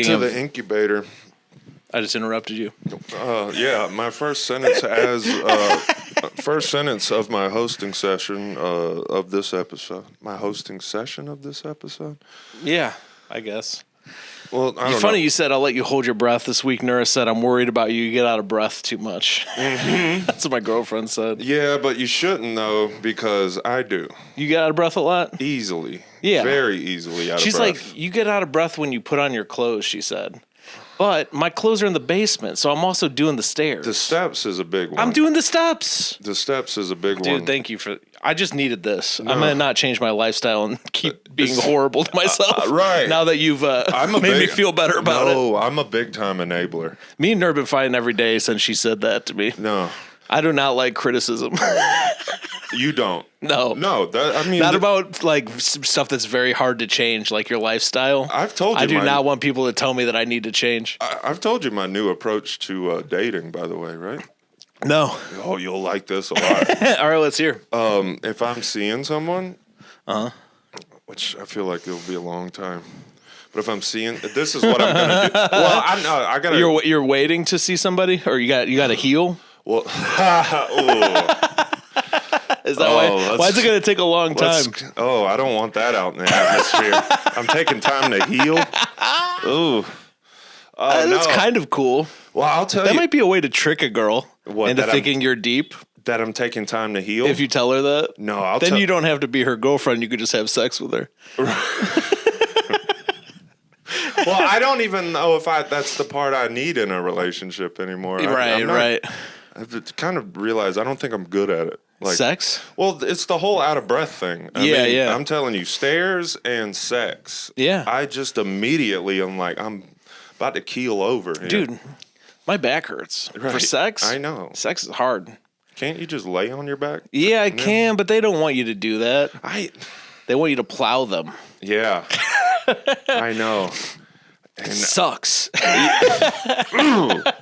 to the Incubator. I just interrupted you. Yeah, my first sentence of my hosting session of this episode. My hosting session of this episode? Yeah, I guess. Well, I don't funny know. you said I'll let you hold your breath this week. Nura said I'm worried about you. You get out of breath too much. Mm-hmm. That's what my girlfriend said. Yeah, but you shouldn't though, because I do. You get out of breath a lot? Easily. Yeah. Very easily out She's of breath. She's like, you get out of breath when you put on your clothes, she said. But my clothes are in the basement, so I'm also doing the stairs. The steps is a big one. I'm doing the steps. The steps is a big one. Dude, thank you for... I just needed this. No. I'm going to not change my lifestyle and keep being horrible to myself. Right. Now that you've made me feel better about it. No, I'm a big-time enabler. Me and Nerd have been fighting every day since she said that to me. No. I do not like criticism. You don't? No. No, I mean... Not about, like, stuff that's very hard to change, like your lifestyle. I've told you I do not want people to tell me that I need to change. I've told you my new approach to dating, by the way, right? No. Oh, you'll like this a lot. All right, let's hear. If I'm seeing someone... Which I feel like it'll be a long time. But if I'm seeing... This is what I'm going to do. Well, I got to... You're waiting to see somebody? Or you got to heal? Well, is that why? Why is it going to take a long time? I don't want that out in the atmosphere. I'm taking time to heal. Ooh. That's kind of cool. Well, I'll tell you. That might be a way to trick a girl into thinking you're deep. That I'm taking time to heal? If you tell her that? No, then you don't have to be her girlfriend. You could just have sex with her. Well, I don't even know if that's the part I need in a relationship anymore. Right. I've kind of realized I don't think I'm good at it. Like, sex? Well, it's the whole out of breath thing. I mean, I'm telling you, stairs and sex. Yeah. I just immediately am like, I'm about to keel over here. Dude, my back hurts. Right. For sex? I know. Sex is hard. Can't you just lay on your back? Yeah, I can, but they don't want you to do that. They want you to plow them. Yeah. I know. It sucks. I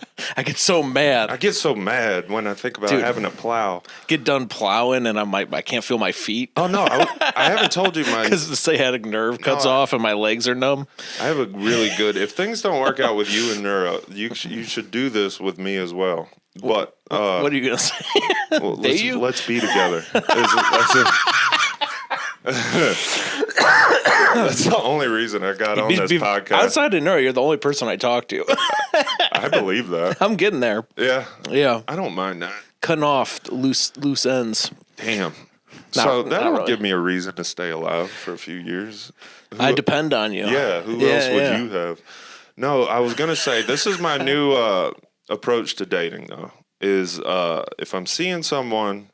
get so mad. I get so mad when I think about having to plow. Get done plowing and I can't feel my feet. Oh no, I haven't told you my because the sciatic nerve cuts off and my legs are numb. I have a really good. If things don't work out with you and Neuro, you should do this with me as well. But what are you gonna say? Well, let's be together. That's the only reason I got on this podcast. Outside of Neuro, you're the only person I talk to. I believe that. I'm getting there. Yeah. Yeah. I don't mind that. Cutting off loose ends. Damn. So that'll really give me a reason to stay alive for a few years. I depend on you. Yeah. Who else would you have? No, I was going to say, this is my new approach to dating, though, is if I'm seeing someone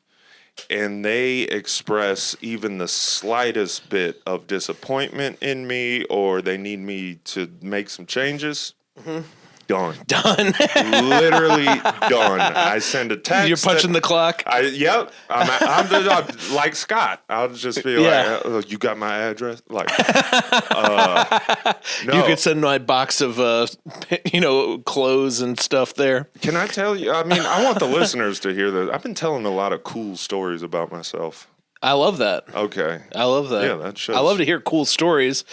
and they express even the slightest bit of disappointment in me or they need me to make some changes, done. Literally done. I send a text. You're punching the clock? Yep. I'm like Scott. I'll just be like, you got my address? Like, no. You could send my box of, clothes and stuff there. Can I tell you? I mean, I want the listeners to hear this. I've been telling a lot of cool stories about myself. I love that. Okay. I love that. Yeah, that shows. I love to hear cool stories.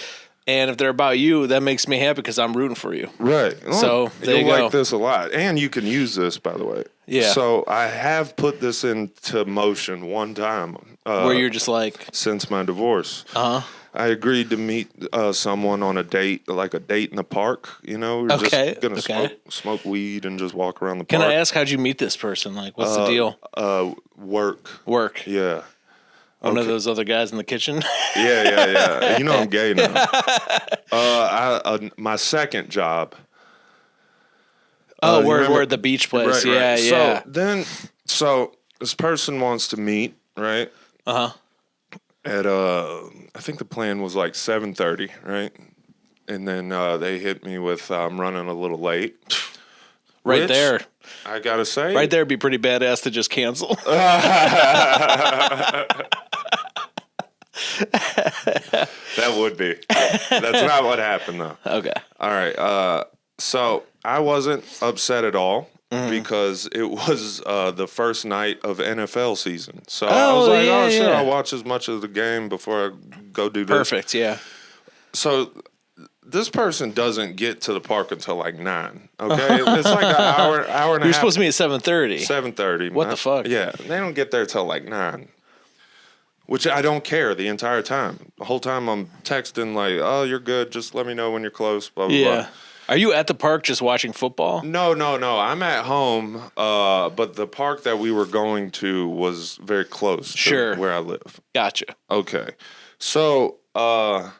And if they're about you, that makes me happy because I'm rooting for you. Right. Well, so there you go. You'll like this a lot. And you can use this, by the way. Yeah. So I have put this into motion one time. Where you're just like... Since my divorce. Uh-huh. I agreed to meet someone on a date, like a date in the park. You know, we're just going to smoke weed and just walk around the park. Can I ask, how'd you meet this person? Like, what's the deal? Work. Yeah. One of those other guys in the kitchen? Yeah. You know I'm gay now. My second job. We're at the beach place. Right. Yeah. So this person wants to meet, right? Uh-huh. At I think the plan was like 7:30, right? And then they hit me with I'm running a little late. Right there. I gotta say, right there would be pretty badass to just cancel. That would be. That's not what happened, though. Okay. All right. So I wasn't upset at all because it was the first night of NFL season. So I was like, I'll watch as much of the game before I go do this. Perfect, yeah. So this person doesn't get to the park until like 9. Okay, it's like an hour and a half. You're supposed to meet at 7:30. 7:30. What the fuck? Yeah, they don't get there till like 9. Which I don't care the entire time. The whole time I'm texting like, "Oh, you're good. Just let me know when you're close." Blah blah blah. Are you at the park just watching football? No. I'm at home, but the park that we were going to was very close to where I live. Gotcha. Okay. So, hour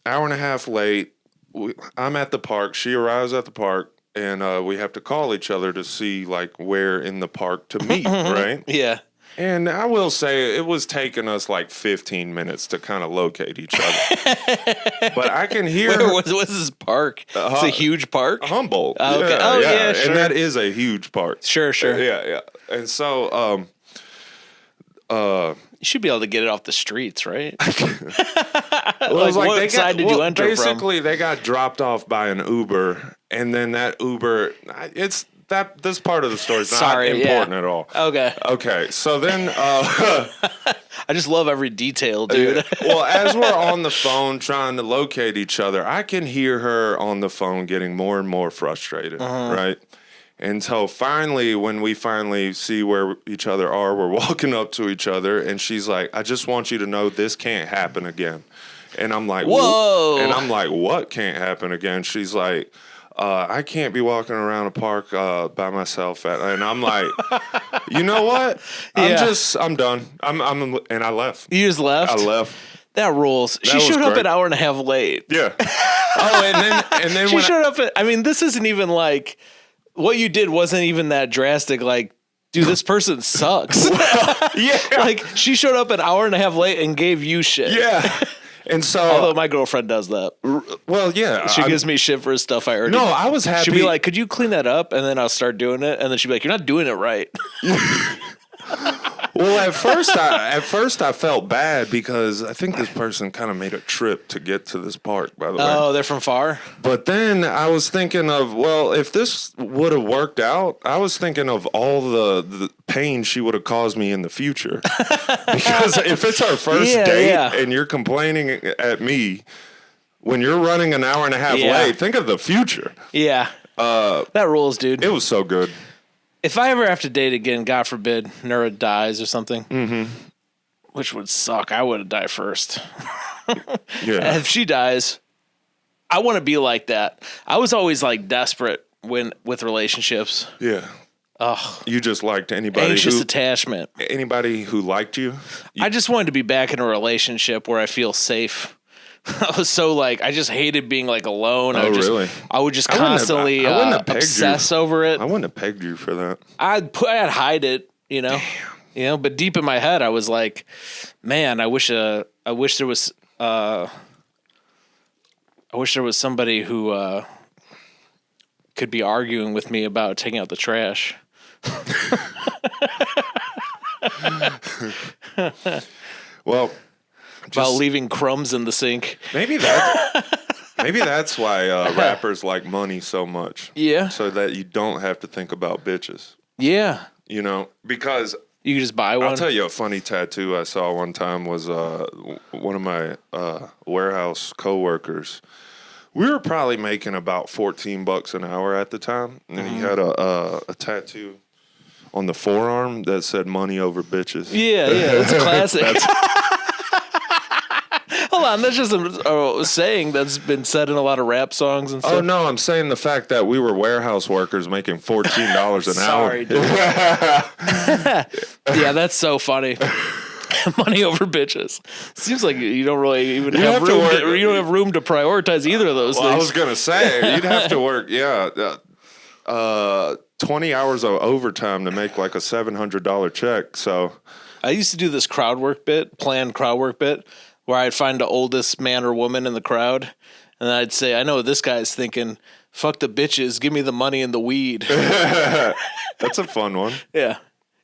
and a half late, I'm at the park. She arrives at the park, and we have to call each other to see, like, where in the park to meet, right? Yeah. And I will say it was taking us like 15 minutes to kind of locate each other. But I can hear... What's this park? It's a huge park? Humboldt. Oh, okay. Yeah, sure. And that is a huge park. Sure. Yeah. And so... you should be able to get it off the streets, right? Well, what side did you enter basically, from? they got dropped off by an Uber, and then that Uber... This part of the story is not important at all. Okay. So then... I just love every detail, dude. Well, as we're on the phone trying to locate each other, I can hear her on the phone getting more and more frustrated, right? Until finally, when we finally see where each other are, we're walking up to each other, and she's like, "I just want you to know this can't happen again." And I'm like, "Whoa!" And I'm like, "What can't happen again?" She's like, "I can't be walking around a park by myself." And I'm like, "You know what? I'm done. And I left. You just left? I left. That rules. She showed up an hour and a half late. Yeah. And then she showed up I mean, this isn't even like, what you did wasn't even that drastic. Like, dude, this person sucks. Yeah. Like, she showed up an hour and a half late and gave you shit. Yeah. And so, although my girlfriend does that. Well, yeah, she gives me shit for stuff I already. No, I was happy. She'd be like, "Could you clean that up?" And then I'll start doing it, and then she'd be like, "You're not doing it right." Well, at first I felt bad because I think this person kind of made a trip to get to this park, by the way. Oh, they're from far? But then I was thinking of, well, if this would have worked out, I was thinking of all the pain she would have caused me in the future. Because if it's our first date and you're complaining at me when you're running an hour and a half late, think of the future. Yeah. That rules, dude. It was so good. If I ever have to date again, God forbid, Nura dies or something, which would suck. I would have died first. Yeah. If she dies, I want to be like that. I was always like desperate with relationships. Yeah. Ugh. You just liked anybody. Anxious attachment. Anybody who liked you? I just wanted to be back in a relationship where I feel safe. I was so like, I just hated being like alone. Really? I would just constantly obsess over it. I wouldn't have pegged you for that. I'd hide it, you know. Damn. You know, but deep in my head, I was like, man, I wish there was somebody who could be arguing with me about taking out the trash. Well, about leaving crumbs in the sink. Maybe that's why rappers like money so much. Yeah. So that you don't have to think about bitches. Yeah. You know, because you can just buy one. I'll tell you a funny tattoo I saw one time was one of my warehouse coworkers. We were probably making about $14 an hour at the time, and he had a tattoo on the forearm that said "money over bitches." Yeah, that's a classic. Hold on, that's just a saying that's been said in a lot of rap songs and stuff. Oh no, I'm saying the fact that we were warehouse workers making $14 an Sorry, dude. Yeah, that's so funny. Money over bitches. Seems like you don't really even have room. You don't have room to prioritize either of those things. I was gonna say you'd have to work. 20 hours of overtime to make like a $700 check. So I used to do this planned crowd work bit, where I'd find the oldest man or woman in the crowd, and I'd say, I know what this guy's thinking. Fuck the bitches. Give me the money and the weed. That's a fun one. Yeah.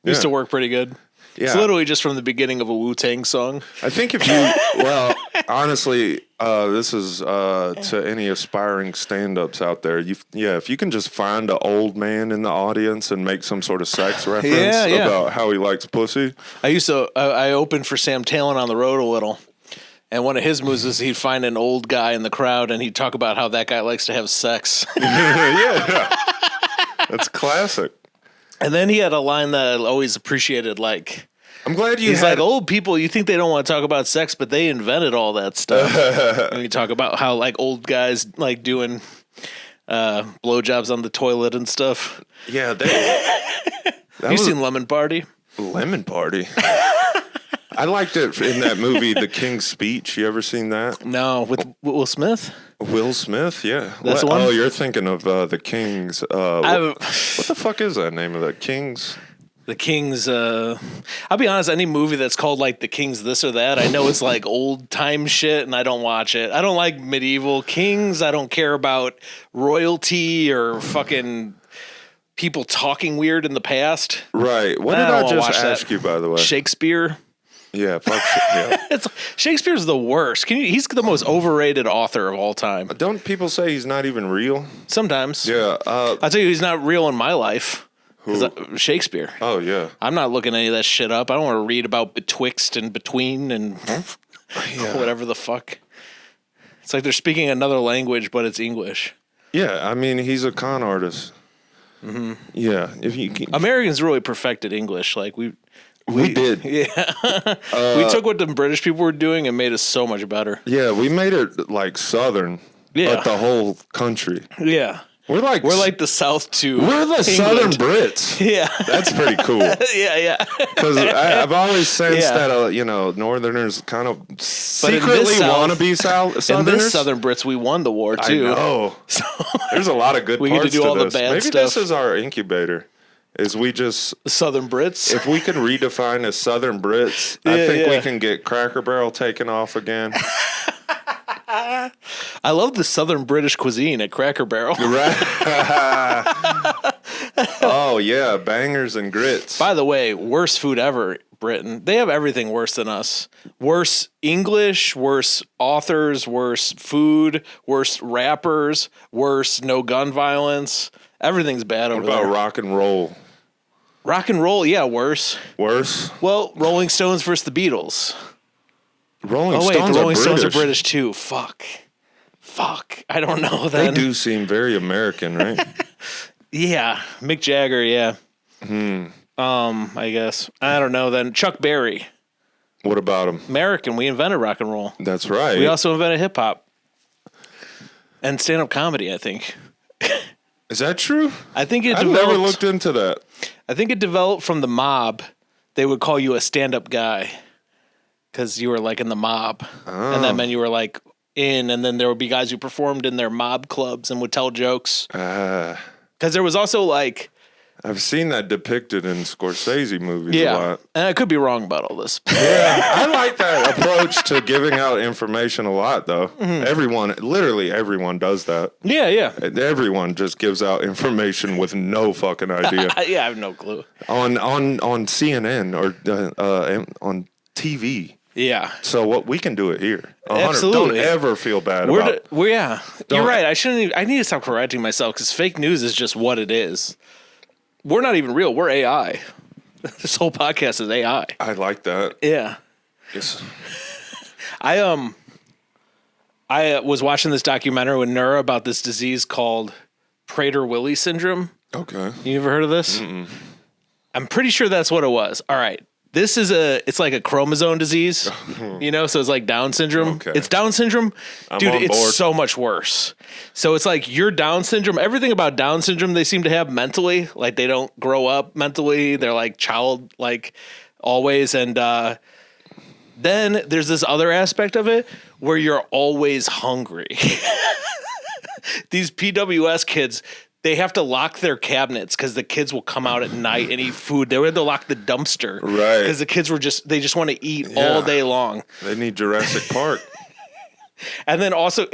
Used to work pretty good. Yeah. It's literally just from the beginning of a Wu-Tang song. I think honestly, this is to any aspiring stand-ups out there. If you can just find an old man in the audience and make some sort of sex reference about how he likes pussy. I opened for Sam Talent on the road a little, And one of his moves is he'd find an old guy in the crowd and he'd talk about how that guy likes to have sex. Yeah. That's classic. And then he had a line that I always appreciated, like, I'm glad he's like, old people, you think they don't want to talk about sex, but they invented all that stuff. And you talk about how, like, old guys, like, doing blowjobs on the toilet and stuff. Yeah. You seen Lemon Party? Lemon Party? I liked it in that movie, The King's Speech. You ever seen that? No, with Will Smith? Will Smith, yeah. That's the one? Oh, you're thinking of The King's. What the fuck is that name of that? King's? The King's, I'll be honest, any movie that's called like The King's this or that, I know it's like old time shit and I don't watch it. I don't like medieval kings. I don't care about royalty or fucking people talking weird in the past. Right. What did I just ask you, by the way? Shakespeare. Yeah, fuck yeah. Shakespeare's the worst. He's the most overrated author of all time. Don't people say he's not even real? Sometimes. Yeah. I'll tell you, he's not real in my life. Who? Shakespeare. Oh, yeah. I'm not looking any of that shit up. I don't want to read about betwixt and between and whatever the fuck. It's like they're speaking another language, but it's English. Yeah, I mean, he's a con artist. Mm-hmm. Yeah. If you Americans really perfected English. Like we did. Yeah. We took what the British people were doing and made it so much better. Yeah, we made it like Southern, but the whole country. Yeah. We're like the South to We're the England. Southern Brits. Yeah. That's pretty cool. Yeah. Because I've always sensed that, Northerners kind of secretly want to be Southerners. In this Southern Brits, we won the war, too. I know. So, there's a lot of good parts get to do all this. the bad Maybe stuff. this is our incubator. Is we just Southern Brits? If we can redefine as Southern Brits, I think we can get Cracker Barrel taken off again. I love the Southern British cuisine at Cracker Barrel. Right. Oh yeah, bangers and grits. By the way, worst food ever, Britain. They have everything worse than us. Worse English, worse authors, worse food, worse rappers, worse no gun violence. Everything's bad over there. What about rock and roll? Rock and roll, yeah, worse. Worse? Well, Rolling Stones versus the Beatles. The Rolling Stones are British too. Fuck. I don't know then. They do seem very American, right? Yeah. Mick Jagger, yeah. I guess. I don't know then. Chuck Berry. What about him? American. We invented rock and roll. That's right. We also invented hip hop. And stand-up comedy, I think. Is that true? I think it I've developed. never looked into that. I think it developed from the mob. They would call you a stand-up guy because you were like in the mob, and that meant you were like in. And then there would be guys who performed in their mob clubs and would tell jokes. Because there was also like. I've seen that depicted in Scorsese movies a lot. And I could be wrong about all this. Yeah, I like that approach to giving out information a lot, though. Mm-hmm. Literally everyone does that. Yeah. Everyone just gives out information with no fucking idea. Yeah, I have no clue. On CNN or on TV. Yeah. So what we can do it here. Absolutely. Don't ever feel bad about it. You're right. I need to stop correcting myself because fake news is just what it is. We're not even real. We're AI. This whole podcast is AI. I like that. Yeah. Yes. I was watching this documentary with Nura about this disease called Prader-Willi syndrome. Okay. You ever heard of this? Mm-mm. I'm pretty sure that's what it was. All right. This is it's like a chromosome disease, so it's like Down syndrome. Okay. It's Down syndrome. Dude, it's board. so much worse. So it's like your Down syndrome, everything about Down syndrome they seem to have mentally, like they don't grow up mentally. They're like child, like always. And then there's this other aspect of it where you're always hungry. These PWS kids, they have to lock their cabinets because the kids will come out at night and eat food. They had to lock the dumpster, right? Because the kids they just want to eat all day long. They need Jurassic Park. And then also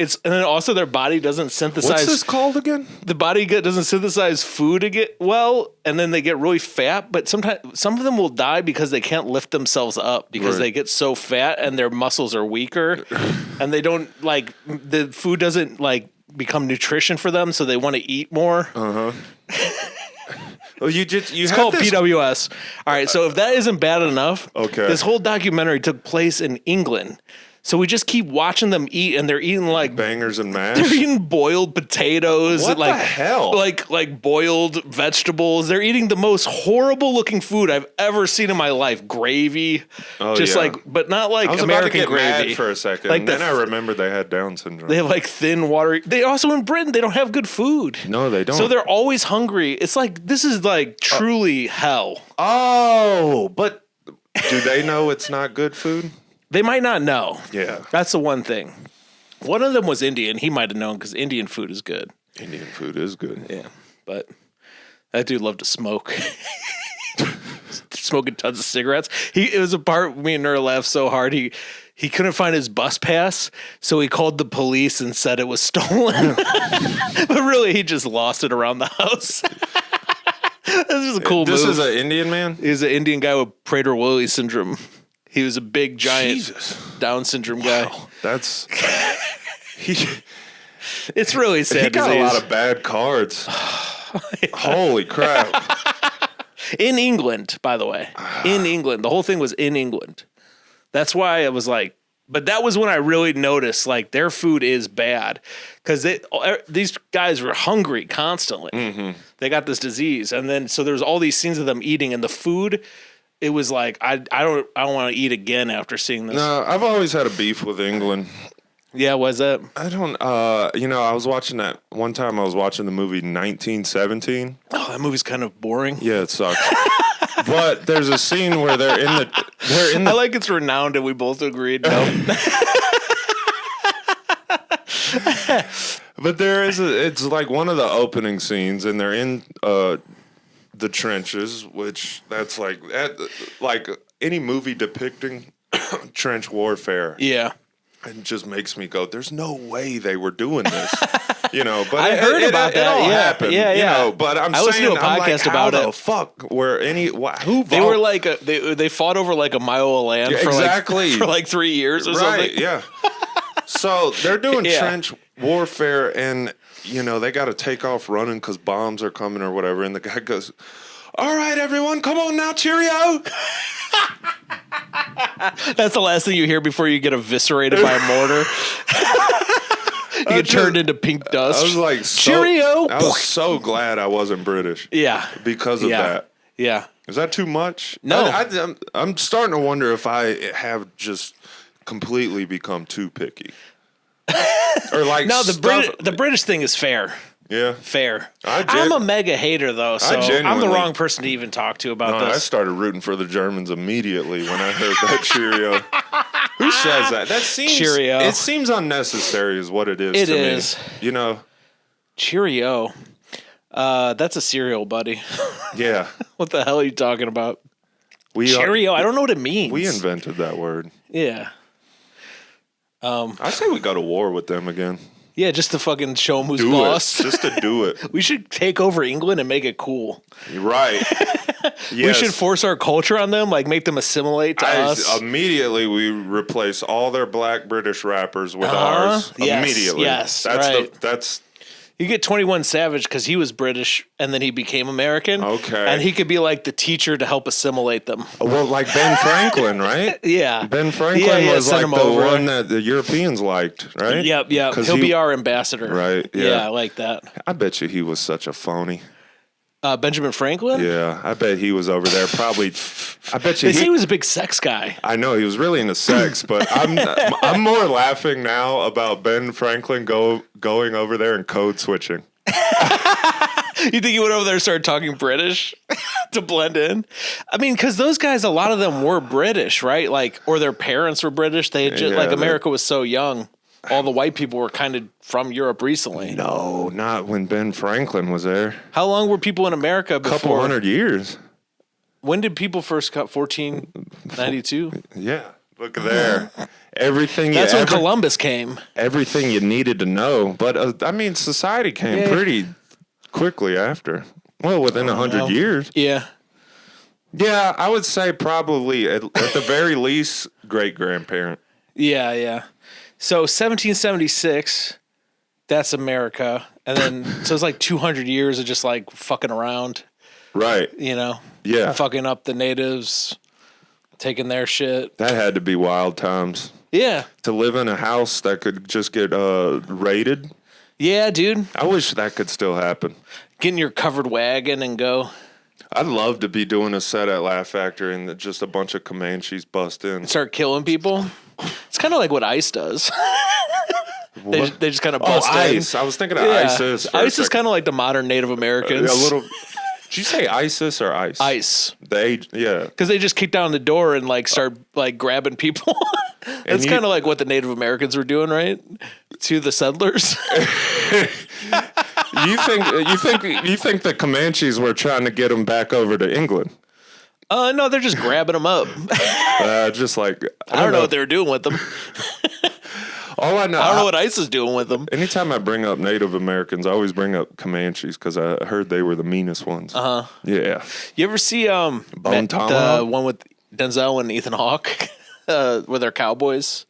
their body doesn't synthesize. What's this called again? The body doesn't synthesize food well, and then they get really fat. But sometimes some of them will die because they can't lift themselves up because they get so fat and their muscles are weaker, and they don't the food doesn't become nutrition for them, so they want to eat more. Well, it's called PWS. All right, so if that isn't bad enough, okay, this whole documentary took place in England. So we just keep watching them eat, and they're eating like Bangers and mash. they're eating boiled potatoes. What and like, the hell? Like boiled vegetables. They're eating the most horrible looking food I've ever seen in my life. Gravy, but not like I was American about to get gravy mad for a second, Like and then I remembered they had Down syndrome. They have like thin, watery. They also in Britain they don't have good food. No, they don't. So they're always hungry. It's like this is like truly hell. Oh, but do they know it's not good food? They might not know. Yeah. That's the one thing. One of them was Indian. He might have known because Indian food is good. Indian food is good. Yeah. But that dude loved to smoke. Smoking tons of cigarettes. It was a part me and Nur laughed so hard. He couldn't find his bus pass, so he called the police and said it was stolen. But really, he just lost it around the house. This is a cool move. This is an Indian man? He's an Indian guy with Prader-Willi syndrome. He was a big, giant Down syndrome guy. That's... It's really sad. He got disease. a lot of bad cards. Holy crap. In England, by the way. In England. The whole thing was in England. That's why I was like... But that was when I really noticed, like, their food is bad. Because these guys were hungry constantly. Mm-hmm. They got this disease. And then, so there's all these scenes of them eating. And the food... It was like I don't want to eat again after seeing this. No, I've always had a beef with England. Yeah, what's that? I don't. I was watching that one time. I was watching the movie 1917. Oh, that movie's kind of boring. Yeah, it sucks. But there's a scene where they're in the. I like it's renowned, and we both agreed. No. But it's like one of the opening scenes, and they're in the trenches, which that's like any movie depicting trench warfare. Yeah. It just makes me go, there's no way they were doing this. But I heard about that. It all Yeah. happened. Yeah. But I listened to a podcast about how it. the fuck were who They were like they fought over like a mile of land for like 3 years or something. Yeah. So they're doing trench warfare, and they got to take off running because bombs are coming or whatever. And the guy goes, "All right, everyone, come on now, cheerio." That's the last thing you hear before you get eviscerated by a mortar. You get turned into pink dust. I was like, cheerio. I was so glad I wasn't British. Yeah. Because of that. Yeah. Is that too much? No. I'm starting to wonder if I have just completely become too picky. Or like no, the British thing is fair. Yeah. Fair. I'm a mega hater, though, so I'm the wrong person to even talk to about this. I started rooting for the Germans immediately when I heard that cheerio. Who says that? That seems... Cheerio. It seems unnecessary is what it is to me. It is. Cheerio. That's a cereal, buddy. Yeah. What the hell are you talking about? Cheerio? I don't know what it means. We invented that word. Yeah. I say we go to war with them again. Yeah, just to fucking show them who's boss. Just to do it. We should take over England and make it cool. You're right. Yes. We should force our culture on them, like make them assimilate to us. Immediately, we replace all their black British rappers with ours. Yes, immediately. Yes, that's You get 21 Savage because he was British and then he became American. Okay. And he could be like the teacher to help assimilate them. Well, like Ben Franklin, right? Yeah. Ben Franklin was like the over. one that the Europeans liked, right? Yep. He'll be our ambassador. Right. Yeah, I like that. I bet you he was such a phony. Benjamin Franklin? Yeah, I bet he was over there probably. I bet you they say he was a big sex guy. I know he was really into sex, but I'm more laughing now about Ben Franklin going over there and code switching. You think he went over there and started talking British to blend in? I mean, because those guys, a lot of them were British, right? Like, or their parents were British. They had just, America was so young. All the white people were kind of from Europe recently. No, not when Ben Franklin was there. How long were people in America before? A couple hundred years. When did people first come? 1492? Yeah, look there. Everything. That's when Columbus came. Everything you needed to know. But, society came pretty quickly after. Well, within 100 years. Yeah. Yeah, I would say probably at the very least great-grandparent. Yeah. So 1776, that's America. And then, so it's like 200 years of just like fucking around. Right. Yeah. Fucking up the natives, taking their shit. That had to be wild times. Yeah. To live in a house that could just get raided. Yeah, dude. I wish that could still happen. Get in your covered wagon and go. I'd love to be doing a set at Laugh Factory and just a bunch of Comanches bust in. Start killing people. It's kind of like what ICE does. They just kind of bust in. ICE. I was thinking of ISIS. ICE is kind of like the modern Native Americans. A little. Did you say ISIS or ICE? ICE. Yeah. Because they just kick down the door and like start like grabbing people. That's kind of like what the Native Americans were doing, right? To the settlers. You think the Comanches were trying to get them back over to England? No, they're just grabbing them up. Just like I don't know what they were doing with them. All I know, I don't know what ICE is doing with them. Anytime I bring up Native Americans, I always bring up Comanches because I heard they were the meanest ones. Yeah. You ever see the one with Denzel and Ethan Hawke, where they're cowboys?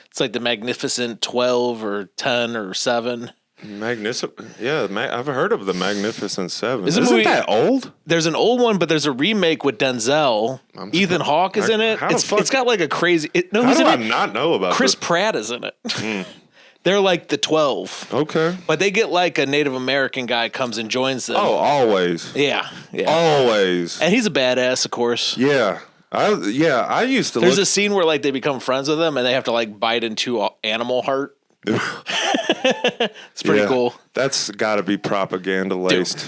It's like the Magnificent 12 or 10 or 7. I've heard of the Magnificent 7. Isn't that old? There's an old one, but there's a remake with Denzel. Ethan Hawke is in it. It's got like a crazy. He's in I it. not know about Chris this? Pratt is in it. They're like the 12. Okay. But they get like a Native American guy comes and joins them. Oh, always. Yeah. Always. And he's a badass, of course. Yeah. I used to. There's a scene where like they become friends with him and they have to like bite into animal heart. It's pretty cool. That's got to be propaganda laced.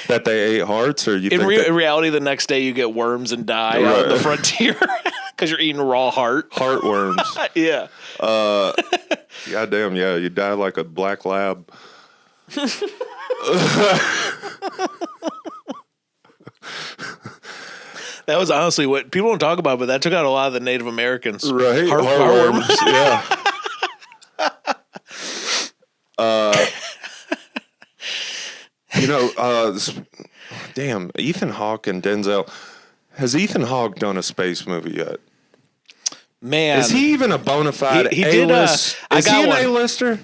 That they ate hearts, or you in think in reality, the next day you get worms and die out on the frontier because you're eating raw heartworms. Yeah. Goddamn, yeah, you die like a black lab. That was honestly what people don't talk about, but that took out a lot of the Native Americans. Right, heartworms. Yeah. Damn, Ethan Hawke and Denzel. Has Ethan Hawke done a space movie yet? Man, is he even a bona fide he did. Is he an A-lister?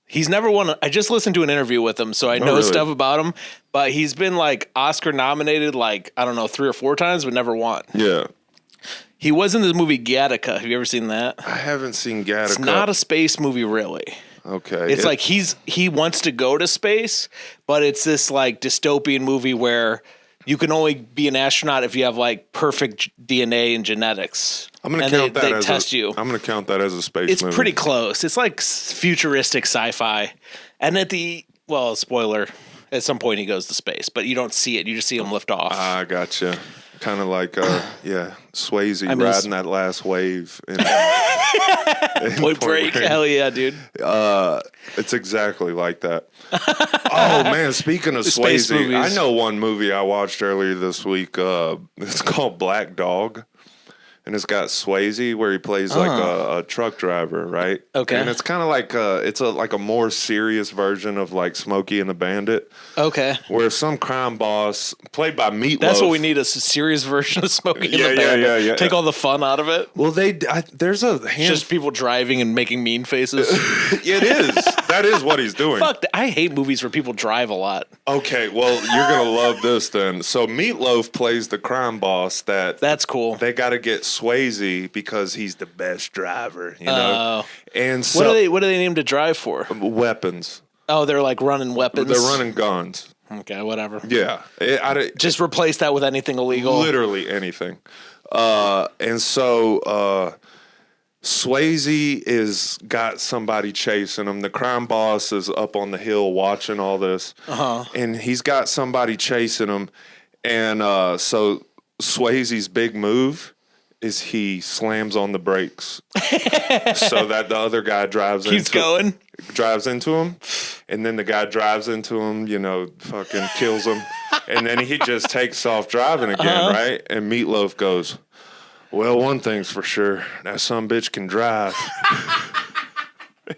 He's never won. I just listened to an interview with him, so I know stuff about him. But he's been like Oscar nominated, like I don't know, 3 or 4 times, but never won. Yeah. He was in the movie Gattaca. Have you ever seen that? I haven't seen Gattaca. It's not a space movie, really. Okay. It's like he wants to go to space, but it's this like dystopian movie where you can only be an astronaut if you have like perfect DNA and genetics. I'm going to count that as test you. I'm going to count that as a space movie. It's pretty close. It's like futuristic sci-fi. And spoiler, at some point he goes to space, but you don't see it. You just see him lift off. I gotcha. Kind of like, Swayze riding that last wave. Point Break. Hell yeah, dude. It's exactly like that. Oh, man, speaking of Swayze, I know one movie I watched earlier this week. It's called Black Dog. And it's got Swayze where he plays like a truck driver, right? Okay. And it's kind of like like a more serious version of like Smokey and the Bandit. Okay. Where some crime boss played by Meatloaf. That's what we need, a serious version of Smokey and the Bandit. Yeah. Take all the fun out of it. Well, there's a just people driving and making mean faces. It is. That is what he's doing. Fuck, I hate movies where people drive a lot. Okay, well, you're gonna love this then. So Meatloaf plays the crime boss. That's cool. They got to get Swayze because he's the best driver, you know. And so what do they need him to drive for? Weapons. Oh, they're like running weapons. They're running guns. Okay, whatever. Yeah, just replace that with anything illegal. Literally anything. And so Swayze is got somebody chasing him. The crime boss is up on the hill watching all this, and he's got somebody chasing him. And so Swayze's big move is he slams on the brakes so that the other guy drives into him, and then the guy drives into him, fucking kills him, and then he just takes off driving again, right? And Meatloaf goes, "Well, one thing's for sure, that sumbitch can drive."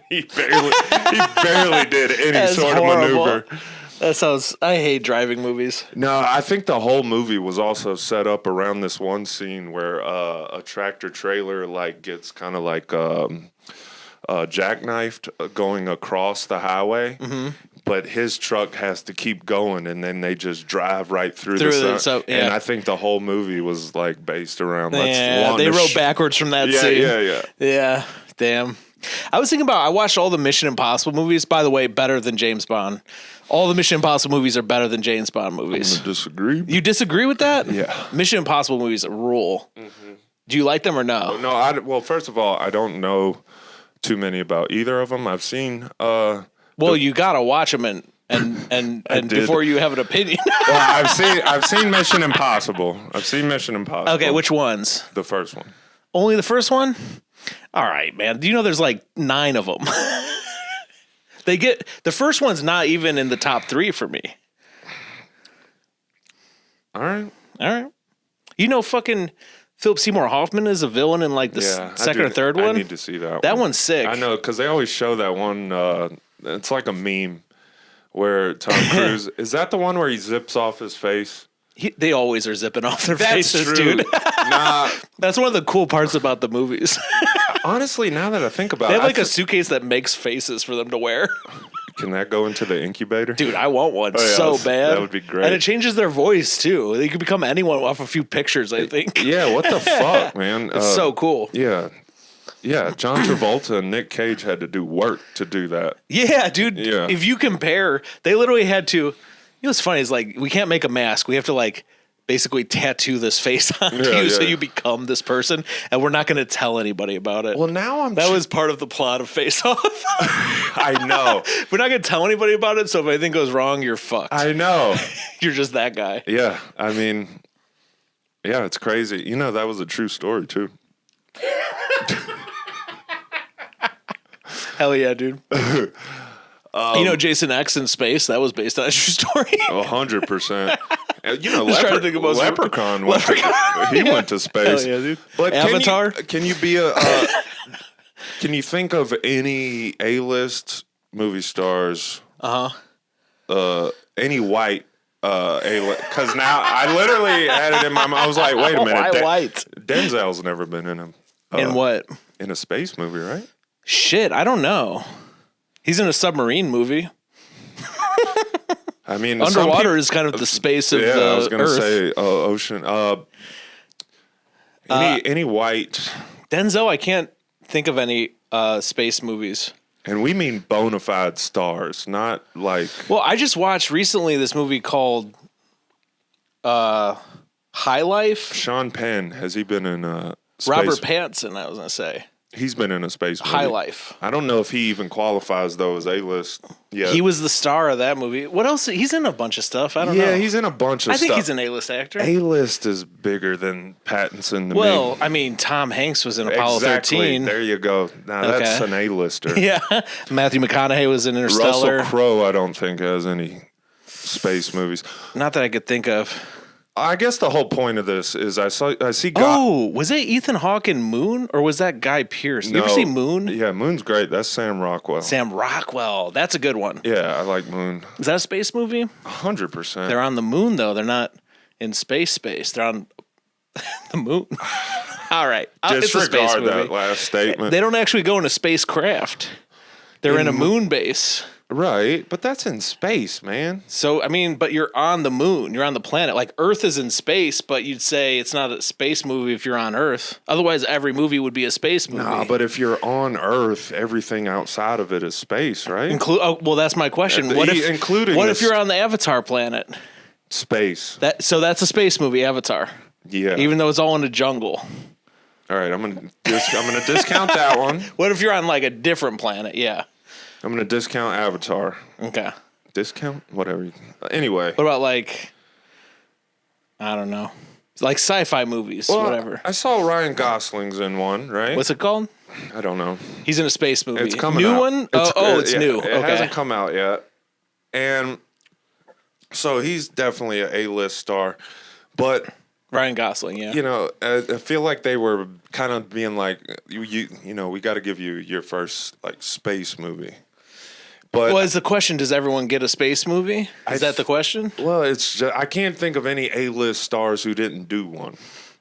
He barely did any sort of maneuver. That sounds. I hate driving movies. No, I think the whole movie was also set up around this one scene where a tractor trailer gets kind of jackknifed going across the highway, but his truck has to keep going, and then they just drive right through the sun. And I think the whole movie was based around. They wrote backwards from that scene. Yeah. Damn. I was thinking about, I watched all the Mission Impossible movies. By the way, better than James Bond. All the Mission Impossible movies are better than James Bond movies. I'm gonna disagree. You disagree with that? Yeah. Mission Impossible movies rule. Mm-hmm. Do you like them or no? No, well, first of all, I don't know too many about either of them. I've seen. Well, you gotta watch them and before you have an opinion. Well, I've seen Mission Impossible. I've seen Mission Impossible. Okay, which ones? The first one. Only the first one? All right, man. Do you know there's like 9 of them? The first one's not even in the top 3 for me. All right. You know, fucking Philip Seymour Hoffman is a villain in like the second or third one. I need to see that one. That one's sick. I know, because they always show that one. It's like a meme where Tom Cruise is that the one where he zips off his face. They always are zipping off their That's faces, true. dude. Nah, That's one of the cool parts about the movies. honestly, now that I think about They it, have like a suitcase that makes faces for them to wear. can that go into the incubator? Dude, I want one Oh, yeah, so bad. that would be great. And it changes their voice too. They could become anyone off a few pictures, I think. Yeah, what the fuck, man? It's so cool. Yeah. John Travolta and Nick Cage had to do work to do that. Yeah, dude. Yeah. If you compare, they literally had to. You know what's funny is like we can't make a mask. We have to like basically tattoo this face onto you so you become this person, and we're not going to tell anybody about it. Well, now that was part of the plot of Face Off. I know. We're not going to tell anybody about it, so if anything goes wrong, you're fucked. I know. You're just that guy. Yeah, I mean, yeah, it's crazy. You know, that was a true story too. Hell yeah, dude. You know, Jason X in space, that was based on a true story. 100%. You know, Just trying to think of most- Leprechaun went to space. Hell yeah, dude. But Avatar? Can you can you think of any A-list movie stars? Any white A-list? Because now I literally had it in my mind. I was like, wait a minute. Why white? Denzel's never been in him. In what? In a space movie, right? Shit, I don't know. He's in a submarine movie. I mean, underwater is kind of the space of the I was going to Earth. say ocean. Any white, Denzel, I can't think of any space movies. and we mean bona fide stars, not like Well, I just watched recently this movie called High Life. Sean Penn. Has he been in a space? Robert Pattinson, I was going to say. He's been in a space movie. High Life. I don't know if he even qualifies though as A-list. Yeah, He was the star of that movie. What else? He's in a bunch of stuff. I don't know. Yeah, he's in a bunch of I stuff. think he's an A-list actor. A-list is bigger than Pattinson to Well, me. I mean, Tom Hanks was in Apollo Exactly. 13. There you go. Now that's an A-lister. Yeah. Matthew McConaughey was in Interstellar. Russell Crowe, I don't think has any space movies. Not that I could think of. I guess the whole point of this is I see. Oh, was it Ethan Hawke in Moon, or was that Guy Pearce? You ever see Moon? Yeah, Moon's great. That's Sam Rockwell. Sam Rockwell. That's a good one. Yeah, I like Moon. Is that a space movie? 100%. They're on the moon, though. They're not in space. They're on the moon. All right. It's a space Disregard movie. that last statement. They don't actually go in a spacecraft. They're in a moon base. Right, but that's in space, man. So, I mean, but you're on the moon. You're on the planet. Like, Earth is in space, but you'd say it's not a space movie if you're on Earth. Otherwise, every movie would be a space movie. Nah, but if you're on Earth, everything outside of it is space, right? Well, that's my question. What if you're on the Avatar planet? Space. So that's a space movie, Avatar. Yeah. Even though it's all in a jungle. All right, I'm gonna discount that one. What if you're on like a different planet? Yeah. I'm gonna discount Avatar. Okay. Discount whatever. Anyway. What about like, I don't know, like sci-fi movies, whatever. I saw Ryan Gosling's in one, right? What's it called? I don't know. He's in a space movie. It's coming new out. one? It's new. It Okay. hasn't come out yet. And so he's definitely an A-list star. But Ryan Gosling, yeah. you know, I feel like they were kind of being like, you know, we got to give you your first like space movie. But Well, is the question, does everyone get a space movie? Is that the question? well, it's just, I can't think of any A-list stars who didn't do one.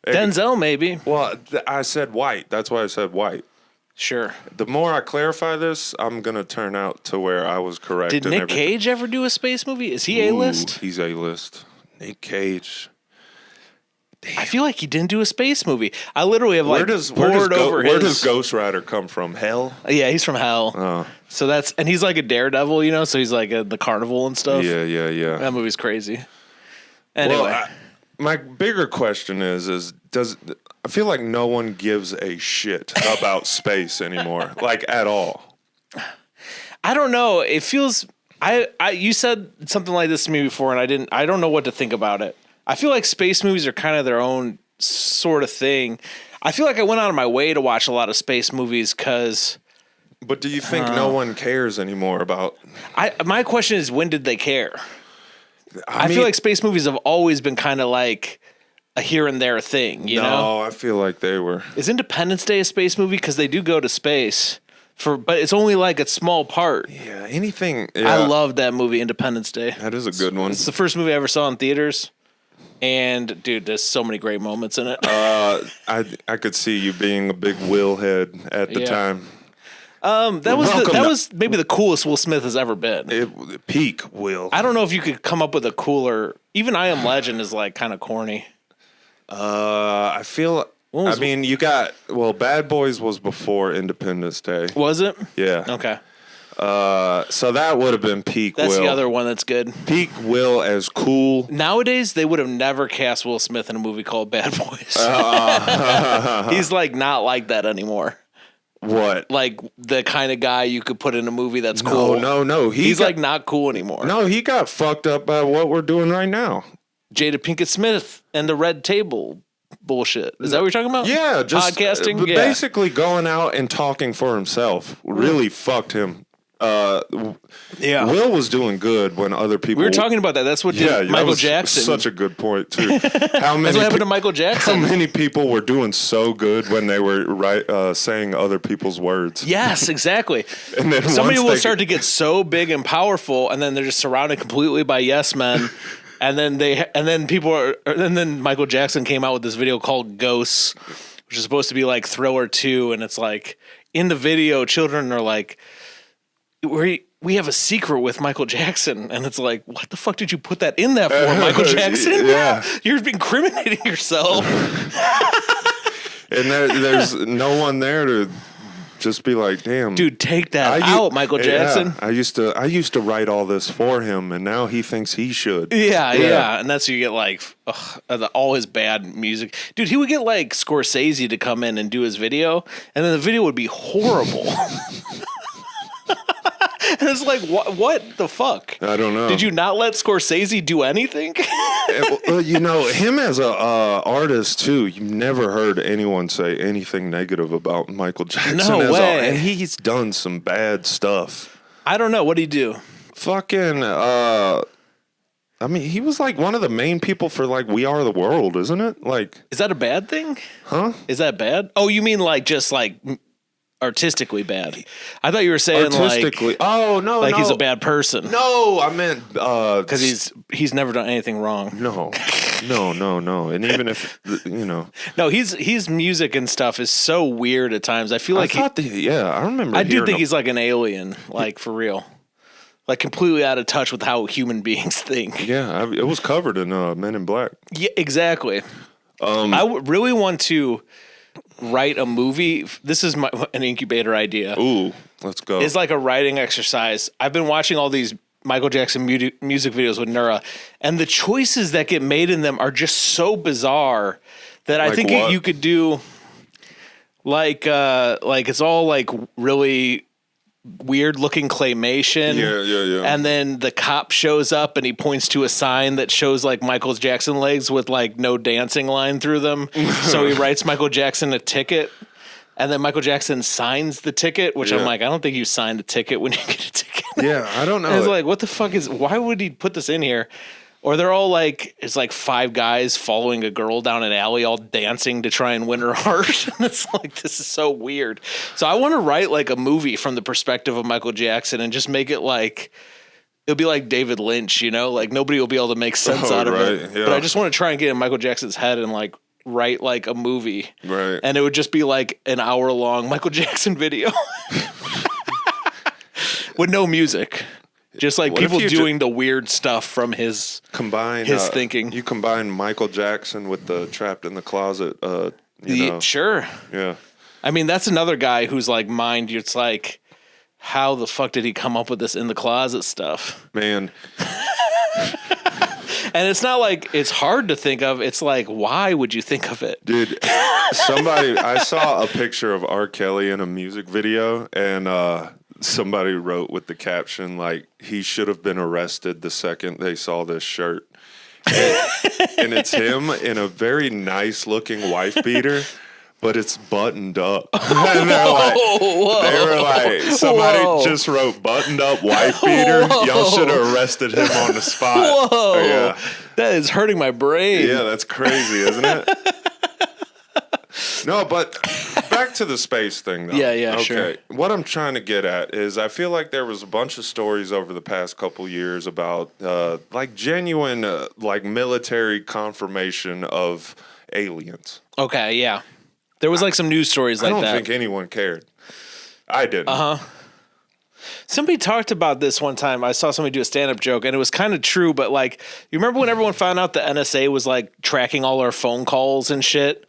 Denzel, maybe. Well, I said white. That's why I said white. Sure. The more I clarify this, I'm gonna turn out to where I was correct. Did in Nick everything. Cage ever do a space movie? Is he A-list? Ooh, he's A-list. Nick Cage. I feel like he didn't do a space movie. I literally have Where like does Ghost Rider come from? Hell? Yeah, he's from hell. Oh. So and he's like a daredevil, you know. So he's like the carnival and stuff. Yeah. That movie's crazy. Anyway, Well, my bigger question is I feel like no one gives a shit about space anymore, like at all. I don't know. It feels. You said something like this to me before, and I don't know what to think about it. I feel like space movies are kind of their own sort of thing. I feel like I went out of my way to watch a lot of space movies because. But do you think no one cares anymore about? My question is, when did they care? I feel like space movies have always been kind of like a here and there thing. You know? No, I feel like they were. Is Independence Day a space movie? Because they do go to space. But it's only like a small part. Yeah, anything. Yeah. I love that movie, Independence Day. That is a good one. It's the first movie I ever saw in theaters. And, dude, there's so many great moments in it. I could see you being a big Will head at the time. That was maybe the coolest Will Smith has ever been. Peak Will. I don't know if you could come up with a cooler. Even I Am Legend is like kind of corny. I feel. I mean, you got Bad Boys was before Independence Day. Was it? Yeah. Okay. So that would have been peak That's Will. the other one that's good. Peak Will as cool. Nowadays, they would have never cast Will Smith in a movie called Bad Boys. He's like not like that anymore. What? Like the kind of guy you could put in a movie that's cool. No. He's like not cool anymore. No, he got fucked up by what we're doing right now. Jada Pinkett Smith and the Red Table bullshit. Is that what you're talking about? Yeah, just podcasting. Basically going out and talking for himself really fucked him. Yeah, Will was doing good when other people. We were talking about that. That's what did Michael Jackson. Such a good point too. How many? That's what happened to Michael Jackson. How many people were doing so good when they were saying other people's words? Yes, exactly. And then somebody will start to get so big and powerful, and then they're just surrounded completely by yes men. And then Michael Jackson came out with this video called Ghosts, which is supposed to be like Thriller 2, and it's like in the video, children are like, we have a secret with Michael Jackson, and it's like, what the fuck did you put that in there for, Michael Jackson? Yeah, you're incriminating yourself. And there's no one there to just be like, damn, dude, take that out, Michael Jackson. Yeah, I used to write all this for him, and now he thinks he should. Yeah. And that's you get like all his bad music. Dude, he would get like Scorsese to come in and do his video, and then the video would be horrible. And it's like, what the fuck? I don't know. Did you not let Scorsese do anything? Him as a artist too. You never heard anyone say anything negative about Michael Jackson. No way. And he's done some bad stuff. I don't know. What did he do? Fucking. I mean, he was like one of the main people for like We Are the World, isn't it? Like, is that a bad thing? Huh? Is that bad? Oh, you mean like just like artistically bad? I thought you were saying artistically. No, he's a bad person. No, I meant because he's never done anything wrong. No. And even if no, his music and stuff is so weird at times. I feel like I remember. I do think he's like an alien, like for real, like completely out of touch with how human beings think. Yeah, it was covered in Men in Black. Yeah, exactly. I really want to write a movie. This is an incubator idea. Ooh, let's go. It's like a writing exercise. I've been watching all these Michael Jackson music videos with Nura, and the choices that get made in them are just so bizarre that I think you could do like it's all like really weird looking claymation. Yeah. And then the cop shows up and he points to a sign that shows like Michael Jackson legs with like no dancing line through them. So he writes Michael Jackson a ticket, and then Michael Jackson signs the ticket, which I'm like, I don't think you signed a ticket when you get a ticket. Yeah, I don't know. It's like, what the fuck why would he put this in here? Or they're all like, it's like 5 guys following a girl down an alley, all dancing to try and win her heart. And it's like, this is so weird. So I want to write like a movie from the perspective of Michael Jackson and just make it like, it'll be like David Lynch, like nobody will be able to make sense out of it. Yeah. But I just want to try and get in Michael Jackson's head and like write like a movie. Right. And it would just be like an hour-long Michael Jackson video with no music. Just like What if people you doing the weird stuff from his thinking. You combine Michael Jackson with the Trapped in the Closet. You know. Sure. Yeah. I mean, that's another guy who's like mind. It's like, how the fuck did he come up with this in the closet stuff? Man. And it's not like it's hard to think of. It's like, why would you think of it? Dude, I saw a picture of R. Kelly in a music video, and somebody wrote with the caption, like, he should have been arrested the second they saw this shirt. And it's him in a very nice looking wife beater, but it's buttoned up. And they were like, somebody just wrote buttoned up wife beater. Y'all should have arrested him on the spot. Whoa. Yeah. That is hurting my brain. Yeah, that's crazy, isn't it? No, but back to the space thing, though. Yeah, okay. sure. What I'm trying to get at is I feel like there was a bunch of stories over the past couple years about like genuine like military confirmation of aliens. Okay, yeah. There was like some news stories like that. I don't think anyone cared. I didn't. Somebody talked about this one time. I saw somebody do a stand-up joke, and it was kind of true, but like, you remember when everyone found out the NSA was like tracking all our phone calls and shit?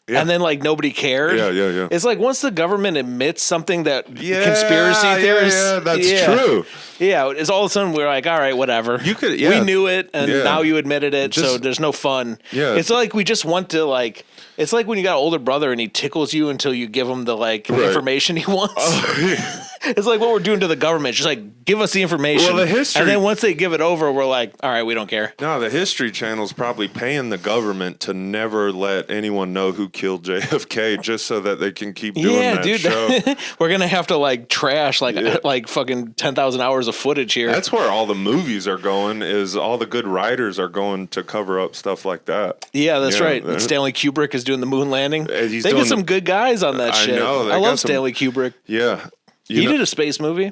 Yeah. And then like nobody cared. Yeah. It's like once the government admits something that conspiracy theorists. That's true. Yeah, it's all of a sudden we're like, all right, whatever. We knew it, and now you admitted it, so there's no fun. Yeah. It's like we just want to like. It's like when you got an older brother and he tickles you until you give him the like information he wants. Oh, yeah. It's like what we're doing to the government. Just like give us the information. Well, the history, and then once they give it over, we're like, all right, we don't care. No, the History Channel's probably paying the government to never let anyone know who killed JFK, just so that they can keep doing that show. We're gonna have to like trash like fucking 10,000 hours of footage here. That's where all the movies are going. Is all the good writers are going to cover up stuff like that. Yeah, that's right. And Stanley Kubrick is doing the moon landing. They get some good guys on that shit. I love Stanley Kubrick. Yeah. He did a space movie.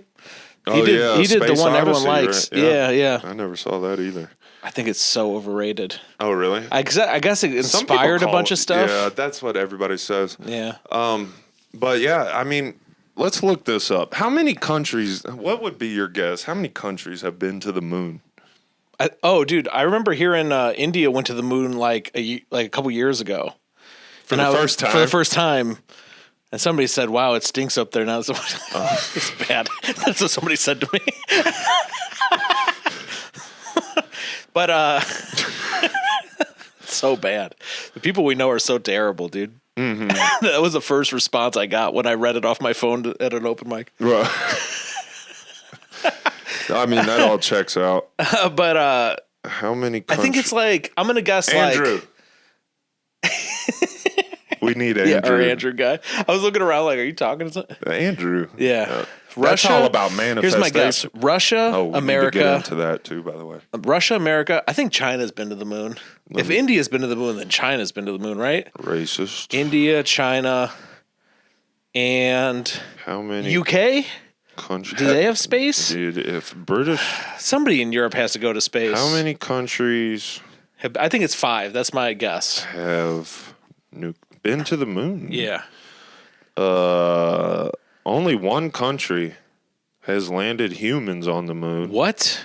He did the one everyone likes. Right? Yeah. I never saw that either. I think it's so overrated. Oh, really? I guess it inspired a bunch of stuff. Yeah, that's what everybody says. Yeah. But yeah, I mean, let's look this up. How many countries, what would be your guess? How many countries have been to the moon? Dude, I remember hearing India went to the moon like a couple years ago. For the first time? And somebody said, wow, it stinks up there now. It's bad. That's what somebody said to me. But so bad. The people we know are so terrible, dude. Mm-hmm. That was the first response I got when I read it off my phone at an open mic. Right. I mean, that all checks out. But how many countries? I think it's like, I'm going to guess Andrew. We need Andrew. Yeah, our Andrew guy. I was looking around like, are you talking to someone? Andrew. Yeah. Russia. That's all about manifestation. Here's my guess. Russia, America. Need to get into that too, by the way. Russia, America. I think China's been to the moon. If India's been to the moon, then China's been to the moon, right? Racist. India, China, and how many UK? Countries. Do they have space? Dude, if British... Somebody in Europe has to go to space. How many countries... I think it's 5. That's my guess. Have been to the moon? Yeah. Only one country has landed humans on the moon. What?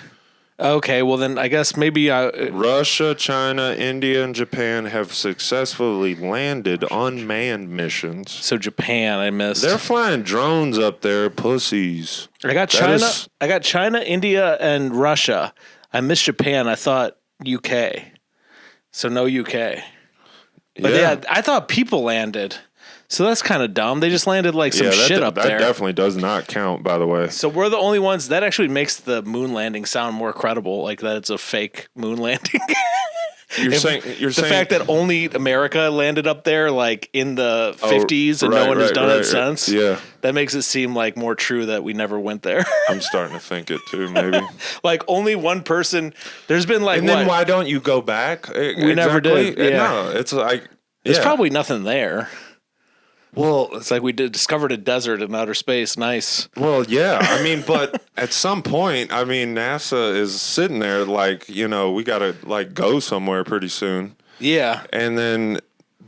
Okay, well then I guess maybe Russia, China, India, and Japan have successfully landed unmanned missions. So Japan, I missed. They're flying drones up there, pussies. I got China, India, and Russia. I missed Japan. I thought UK. So no UK. But yeah, I thought people landed. So that's kind of dumb. They just landed like some shit up there. That definitely does not count, by the way. So we're the only ones. That actually makes the moon landing sound more credible, like that it's a fake moon landing. You're saying the fact that only America landed up there like in the 50s and no one has done it since. Yeah. That makes it seem like more true that we never went there. I'm starting to think it too, maybe. Like only one person. There's been like, and then why don't you go back? We never did. Yeah. No, it's like there's probably nothing there. Well, it's like we discovered a desert in outer space. Nice. Well, yeah. I mean, but at some point, I mean, NASA is sitting there like, we got to like go somewhere pretty soon. Yeah. And then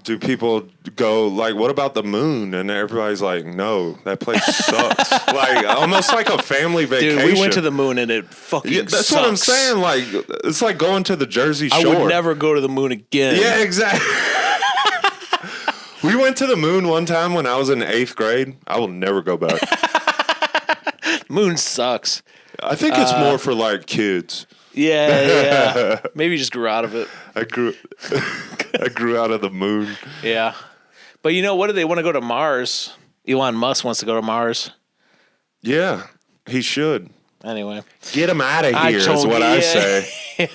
do people go like, what about the moon? And everybody's like, no, that place sucks. Like almost like a family vacation. Dude, we went to the moon and it fucking That's sucks. what I'm saying. Like it's like going to the Jersey Shore. I would never go to the moon again. Yeah, exactly. We went to the moon one time when I was in 8th grade. I will never go back. Moon sucks. I think it's more for like kids. Yeah. Maybe you just grew out of it. I grew out of the moon. Yeah. But you know, what do they want to go to Mars? Elon Musk wants to go to Mars. Yeah, he should. Anyway. Get him out of here is what I say.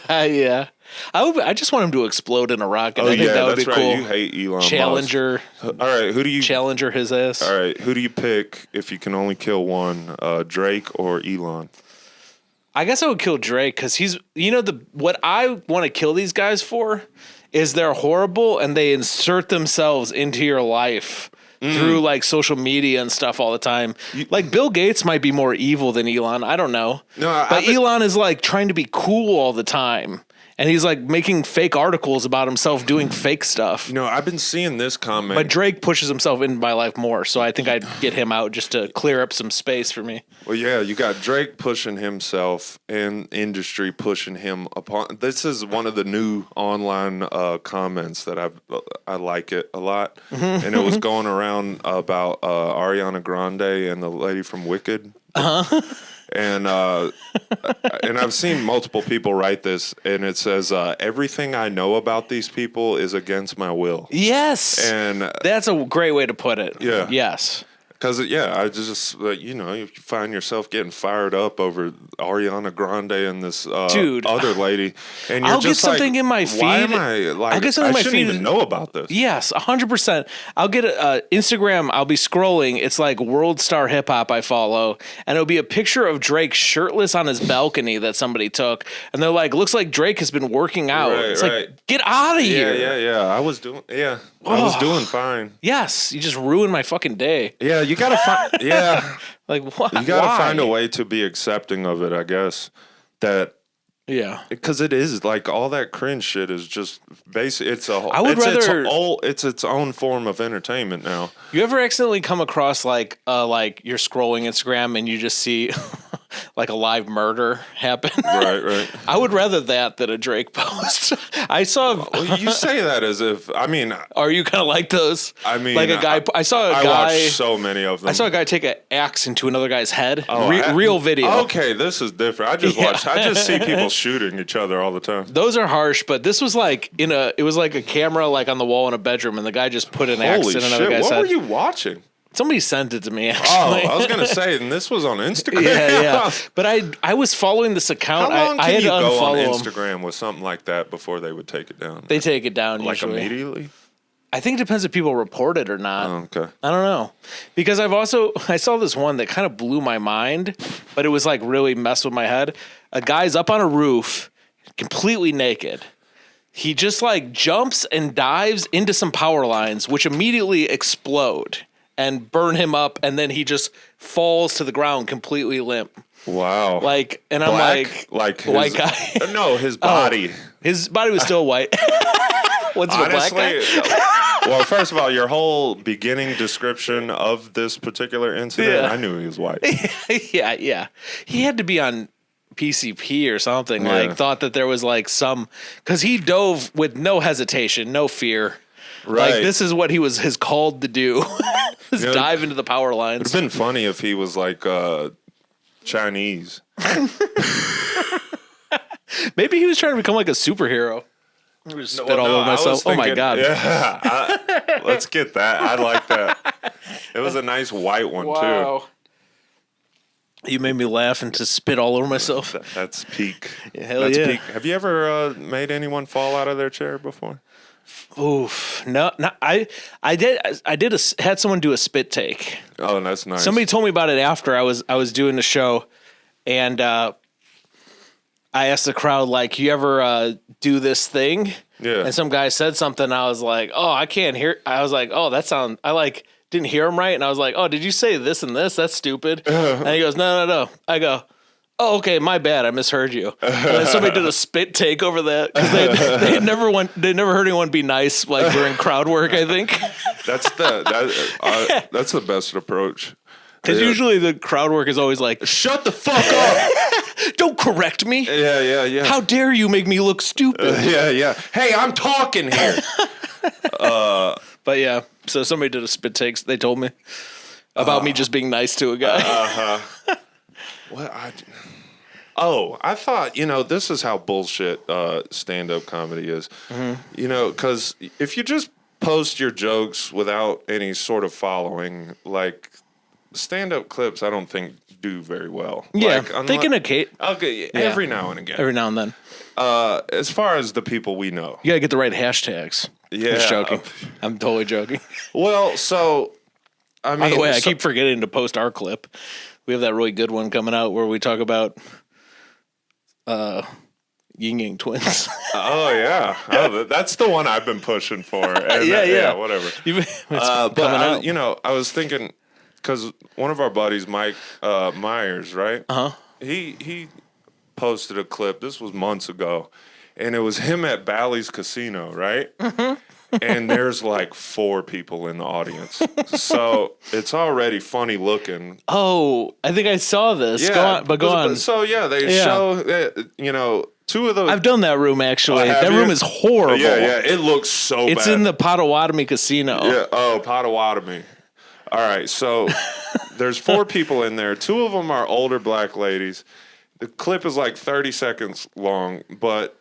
Yeah. I just want him to explode in a rocket. I think that would be right. cool. You hate Elon Challenger. Musk. All right, who do you Challenger his ass? All right, who do you pick if you can only kill one, Drake or Elon? I guess I would kill Drake because he's, what I want to kill these guys for is they're horrible and they insert themselves into your life through like social media and stuff all the time. Like Bill Gates might be more evil than Elon. I don't know. No, but Elon is like trying to be cool all the time. And he's like making fake articles about himself doing fake stuff. I've been seeing this comment. But Drake pushes himself into my life more, so I think I'd get him out just to clear up some space for me. Well, yeah, you got Drake pushing himself and industry pushing him upon. This is one of the new online comments that I like it a lot, and it was going around about Ariana Grande and the lady from Wicked. And I've seen multiple people write this, and it says, everything I know about these people is against my will. Yes. And that's a great way to put it. Yeah. Yes. Because, I just, you find yourself getting fired up over Ariana Grande and this other lady. And you're I'll just get something in my feed. Why am I, like, I'll get something in my shouldn't feed. even know about this. Yes, 100%. I'll get Instagram. I'll be scrolling. It's like World Star Hip Hop I follow. And it'll be a picture of Drake shirtless on his balcony that somebody took. And they're like, looks like Drake has been working out. Right, it's right. like, get out of here. Yeah. I was doing fine. Yes, you just ruined my fucking day. Yeah, you gotta find. Yeah, like what? You gotta Why? find a way to be accepting of it. I guess that. Yeah, because it is like all that cringe shit is just basic. It's its own form of entertainment now. You ever accidentally come across like you're scrolling Instagram and you just see like a live murder happen? Right. I would rather that than a Drake post. I saw. Well, you say that as if Are you kind of like those? I mean, like a guy. I watched so many of them. I saw a guy take an axe into another guy's head. Oh, real video. Okay, this is different. I just see people shooting each other all the time. Those are harsh, but this was like it was like a camera like on the wall in a bedroom, and the guy just put an axe in another guy's head. What were you watching? Somebody sent it to me, actually. Oh, I was going to say, and this was on Instagram. Yeah. But I was following this account. How long I had can you to go on unfollow Instagram with something like that before they would take it down? They take it down like usually. Immediately? I think it depends if people report it or not. Oh, okay. I don't know. Because I saw this one that kind of blew my mind, but it was like really messed with my head. A guy's up on a roof, completely naked. He just like jumps and dives into some power lines, which immediately explode and burn him up, and then he just falls to the ground completely limp. Wow. Like, and I'm like white guy. No, his body. His body was still white. What's the black guy? Well, first of all, your whole beginning description of this particular incident, I knew he was white. Yeah. He had to be on PCP or something. Like, thought that there was like because he dove with no hesitation, no fear. Right. Like, this is what he was called to do. Dive into the power lines. It'd have been funny if he was like Chinese. Maybe he was trying to become like a superhero. Spit all over myself. Oh my God. Yeah. Let's get that. I like that. It was a nice white one too. You made me laugh and to spit all over myself. That's peak. Hell yeah. Peak. Have you ever made anyone fall out of their chair before? Oof. No, I had someone do a spit take. Oh, that's nice. Somebody told me about it after I was doing the show, and I asked the crowd, like, you ever do this thing? Yeah. And some guy said something. I was like, oh, I can't hear. I was like, oh, I like didn't hear him right. And I was like, oh, did you say this and this? That's stupid. And he goes, no. I go, oh, okay, my bad, I misheard you. And then somebody did a spit take over that because they never heard anyone be nice like during crowd work. I think That's the best approach. because usually the crowd work is always like, Shut the fuck up. "Don't correct me. Yeah. How dare you make me look stupid?" Yeah. Hey, I'm talking here. But yeah, so somebody did a spit take. They told me about me just being nice to a guy. What? I thought, this is how bullshit stand-up comedy is. Because if you just post your jokes without any sort of following, like stand-up clips, I don't think do very well. Yeah, like, they can okay. Okay, every now and again. Every now and then. As far as the people we know. You gotta get the right hashtags. Yeah. I'm just joking. I'm totally joking. Well, so, I mean. By the way, I keep forgetting to post our clip. We have that really good one coming out where we talk about Yin Yang twins. Oh, yeah. That's the one I've been pushing for. And yeah, whatever. I was thinking, because one of our buddies, Mike Myers, right? Uh-huh. He posted a clip. This was months ago. And it was him at Bally's Casino, right? Mm-hmm. And there's like 4 people in the audience. So it's already funny looking. Oh, I think I saw this. Yeah, go on. So, they show, 2 of those. I've done that room, actually. That room is horrible. Yeah. It looks so bad. It's in the Potawatomi Casino. Yeah. Oh, Potawatomi. All right. So there's 4 people in there. 2 of them are older black ladies. The clip is like 30 seconds long, but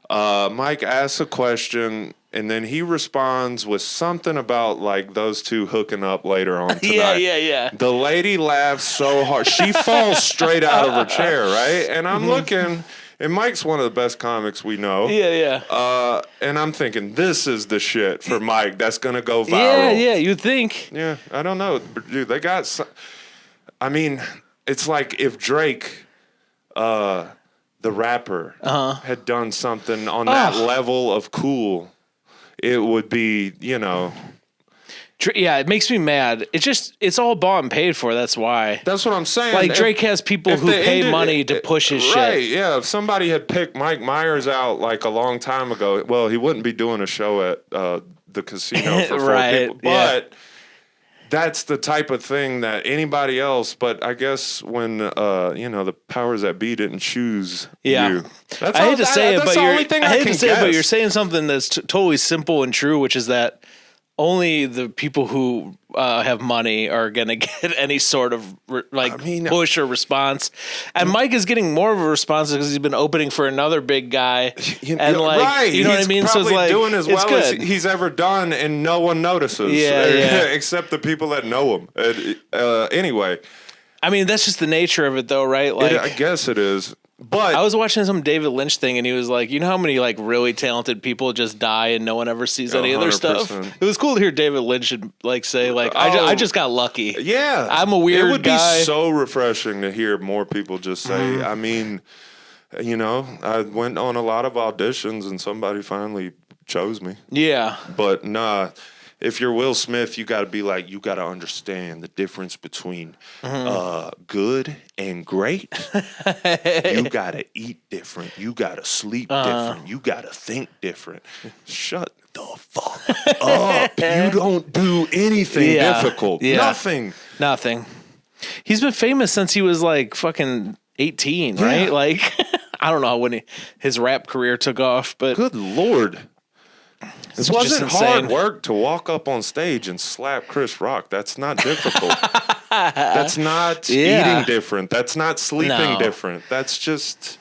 Mike asks a question, and then he responds with something about like those 2 hooking up later on tonight. Yeah. The lady laughs so hard. She falls straight out of her chair, right? And I'm looking, and Mike's one of the best comics we know. Yeah. And I'm thinking, this is the shit for Mike. That's going to go viral. Yeah, you'd think. Yeah, I don't know. Dude, they got I mean, it's like if Drake, the rapper, had done something on that level of cool, it would be, Yeah, it makes me mad. It's all bought and paid for. That's why. That's what I'm saying. Like Drake has people who pay money to push his shit. Right, yeah. If somebody had picked Mike Myers out like a long time ago, well, he wouldn't be doing a show at the casino for 4 people. But that's the type of thing that anybody else, but I guess when, the powers that be didn't choose you. I hate to say it, but you're saying something that's totally simple and true, which is that only the people who have money are going to get any sort of push or response. And Mike is getting more of a response because he's been opening for another big guy. You know what I mean? He's So it's like, doing as it's well as good. he's ever done, and no one notices. Except the people that know him. Anyway. I mean, that's just the nature of it, though, right? Like, I guess it is. But I was watching some David Lynch thing, and he was like, you know how many like really talented people just die and no one ever sees any of their stuff? It was cool to hear David Lynch like say like, I just got lucky. Yeah. I'm a weird guy. It would be so refreshing to hear more people just say, I mean, I went on a lot of auditions and somebody finally chose me. Yeah. But nah. If you're Will Smith, you got to be like, you got to understand the difference between good and great. You got to eat different. You got to sleep different. You got to think different. Shut the fuck up. You don't do anything difficult. Yeah. Nothing. He's been famous since he was like fucking 18, right? Like, I don't know when his rap career took off, but good Lord. It wasn't hard work to walk up on stage and slap Chris Rock. That's not difficult. That's not eating different. That's not sleeping different. That's just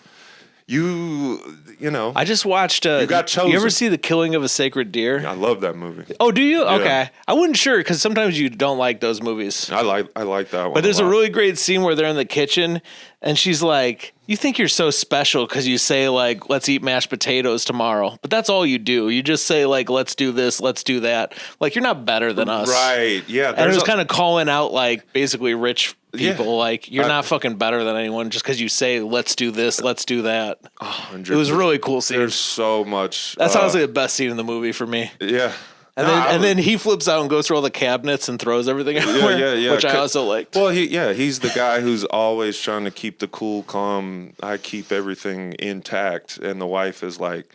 I just watched. You got chosen. You ever see The Killing of a Sacred Deer? I love that movie. Oh, do you? Yeah. Okay, I wasn't sure because sometimes you don't like those movies. I like that one. But there's a really great scene where they're in the kitchen and she's like, "You think you're so special because you say like, let's eat mashed potatoes tomorrow, but that's all you do. You just say like, let's do this, let's do that. Like you're not better than us, right? Yeah." And it was kind of calling out like basically rich people, like you're not fucking better than anyone just because you say let's do this, let's do that. 100%. It was a really cool scene. There's so much. That's honestly the best scene in the movie for me. Yeah. And then he flips out and goes through all the cabinets and throws everything everywhere, yeah. which I also liked. Well, he's the guy who's always trying to keep the cool, calm. I keep everything intact, and the wife is like,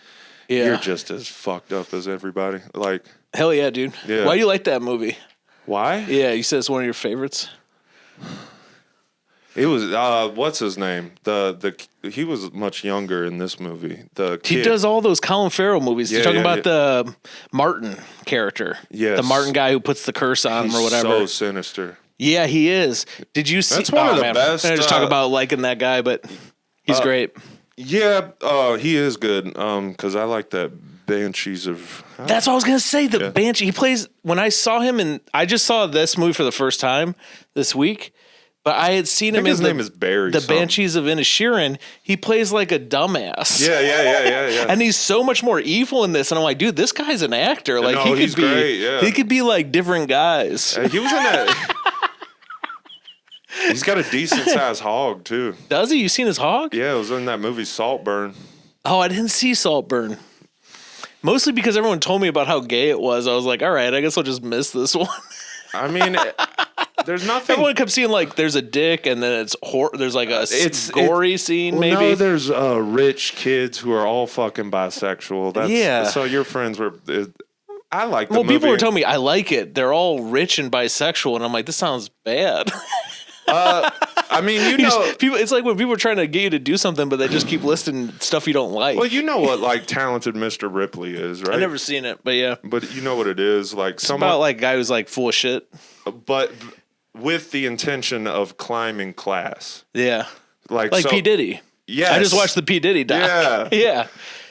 "You're just as fucked up as everybody." Like, hell yeah, dude. Yeah. Why do you like that movie? Why? Yeah, you said it's one of your favorites. It was what's his name? He was much younger in this movie. The kid. He does all those Colin Farrell movies. He's talking about the Martin character. Yes. The Martin guy who puts the curse on him or whatever. So sinister. Yeah, he is. Did you see? That's one of the best. I just talk about liking that guy, but he's great. Yeah, he is good. Because I like that Banshees of. That's what I was gonna say. The Banshee. He plays. When I saw him, and I just saw this movie for the first time this week. But I had seen him. His name is Barry. The Banshees of Inisherin. He plays like a dumbass. Yeah. And he's so much more evil in this. And I'm like, dude, this guy's an actor. Like he's great. Yeah, he could be like different guys. He was in that. He's got a decent sized hog too. Does he? You seen his hog? Yeah, it was in that movie Saltburn. Oh, I didn't see Saltburn. Mostly because everyone told me about how gay it was. I was like, all right, I guess I'll just miss this one. I mean, there's nothing. Everyone kept seeing like there's a dick and then there's like a gory scene. Maybe no, there's rich kids who are all fucking bisexual. That's, so your friends were. I like the movie. People were telling me I like it. They're all rich and bisexual, and I'm like, this sounds bad. I mean, people. It's like when people are trying to get you to do something, but they just keep listing stuff you don't like. Well, you know what, like Talented Mr. Ripley is, right? I've never seen it, but yeah. But you know what it is, like it's about like a guy who's like full of shit, but with the intention of climbing class. Yeah, like P. Diddy. Yeah, I just watched the P. Diddy doc. Yeah.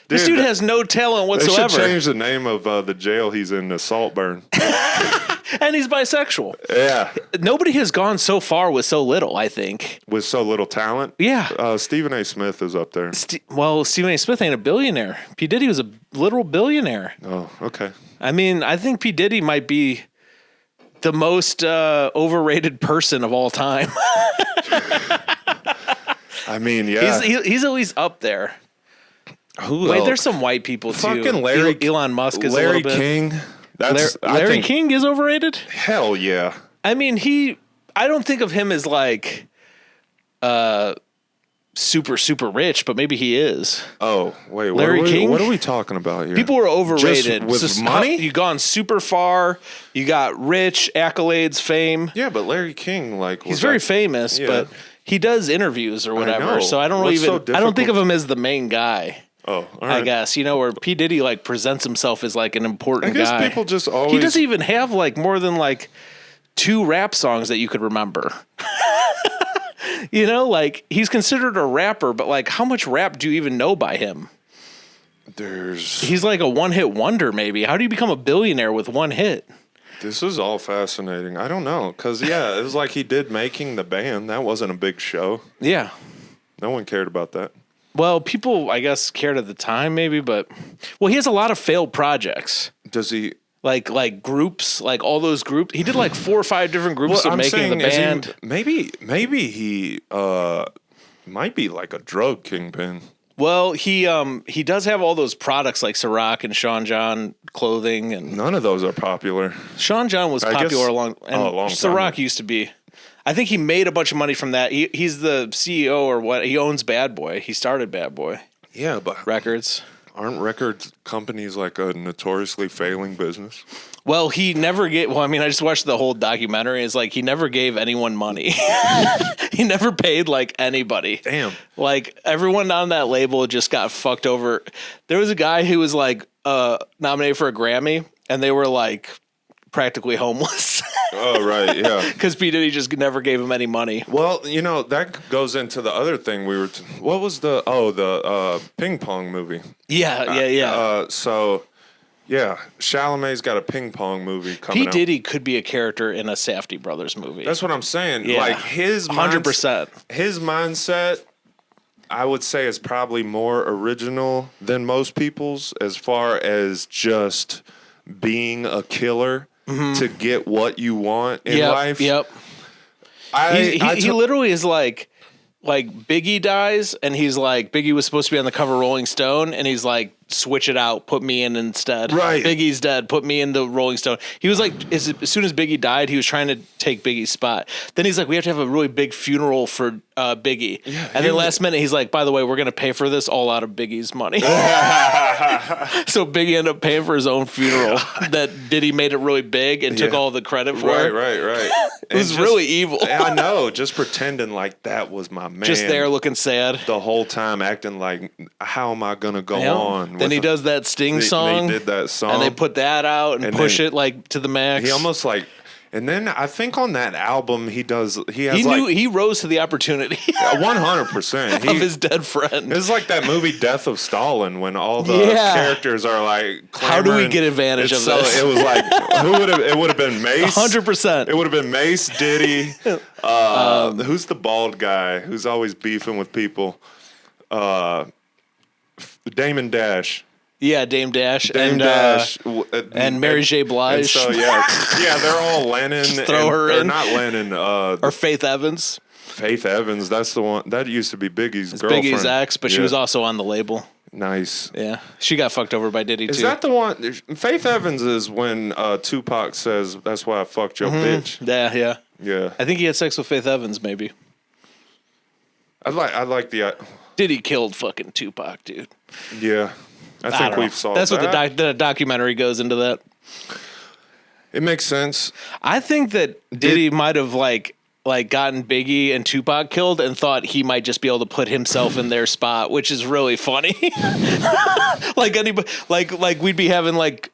This dude has no talent whatsoever. They should change the name of the jail he's in to Saltburn. And he's bisexual. Yeah. Nobody has gone so far with so little, I think. With so little talent? Yeah. Stephen A. Smith is up there. Stephen A. Smith ain't a billionaire. P. Diddy was a literal billionaire. Oh, okay. I mean, I think P. Diddy might be the most overrated person of all time. I mean, yeah. He's at least up there. Wait, there's some white people too. Fucking Elon Musk is Larry a little bit. King. Larry King is overrated? Hell yeah. I mean, I don't think of him as like super, super rich, but maybe he is. Oh, wait. Larry King? What are we talking about here? People are overrated. Just with money? You've gone super far. You got rich, accolades, fame. Yeah, but Larry King, like... He's very famous, but he does interviews or whatever. So I don't really I don't think of him as the main guy. Oh, all right. I guess, where P. Diddy like presents himself as like an important guy. I guess people just always... He doesn't even have like more than like 2 rap songs that you could remember. Like he's considered a rapper, but like how much rap do you even know by him? He's like a one-hit wonder maybe. How do you become a billionaire with one hit? This is all fascinating. I don't know. Because, it was like he did Making the Band. That wasn't a big show. Yeah. No one cared about that. Well, people, I guess, cared at the time, maybe, but... Well, he has a lot of failed projects. Does he... Like groups, like all those groups. He did like 4 or 5 different groups of Making the Band. Maybe he might be like a drug kingpin. Well, he does have all those products like Ciroc and Sean John clothing. And none of those are popular. Sean John was popular a long time. Ciroc used to be. I think he made a bunch of money from that. He's the CEO or what? He owns Bad Boy. He started Bad Boy. Yeah, but records. Aren't record companies like a notoriously failing business? Well, he never gave... Well, I mean, I just watched the whole documentary. It's like he never gave anyone money. He never paid, like, anybody. Damn. Like, everyone on that label just got fucked over. There was a guy who was, like, nominated for a Grammy, and they were, like, practically homeless. Oh, right, yeah. Because P. Diddy just never gave him any money. Well, that goes into the other thing we were... what was the ping pong movie? Yeah. So, yeah, Chalamet's got a ping pong movie coming out. P. Diddy could be a character in a Safdie Brothers movie. That's what I'm saying. Yeah. Like, his 100%. His mindset, I would say, is probably more original than most people's as far as just being a killer to get what you want in life. Yep. He literally is like Biggie dies, and he's like, Biggie was supposed to be on the cover of Rolling Stone, and he's like, switch it out, put me in instead. Right. Biggie's dead, put me in the Rolling Stone. He was like, as soon as Biggie died, he was trying to take Biggie's spot. Then he's like, we have to have a really big funeral for Biggie. Yeah, and then last minute, he's like, by the way, we're going to pay for this all out of Biggie's money. So Biggie ended up paying for his own funeral. That Diddy made it really big and took all the credit for it. Right. It was really evil. I know, just pretending like that was my man. Just there looking sad. The whole time acting like, how am I going to go on? Then he does that Sting song. They did that song. And they put that out and push it like to the max. He almost like, and then I think on that album he rose to the opportunity 100% of his dead friend. It's like that movie Death of Stalin when all the characters are like clamoring. How do we get advantage of this? It was like it would have been Mace 100%. It would have been Mace, Diddy. Who's the bald guy who's always beefing with people? Damon Dash. Yeah, Dame Dash and Mary J. Blige. And so they're all Lennon. Just throw her in, or not Lennon, or Faith Evans. Faith Evans, that's the one that used to be Biggie's girlfriend. Biggie's ex, but she was also on the label. Nice. Yeah, she got fucked over by Diddy too. Is that the one? Faith Evans is when Tupac says, "That's why I fucked your bitch." Yeah. I think he had sex with Faith Evans, maybe. I like the. Diddy killed fucking Tupac, dude. Yeah. I think we've solved that. That's what the documentary goes into that. It makes sense. I think that Diddy might have like gotten Biggie and Tupac killed and thought he might just be able to put himself in their spot, which is really funny. Like anybody, like we'd be having like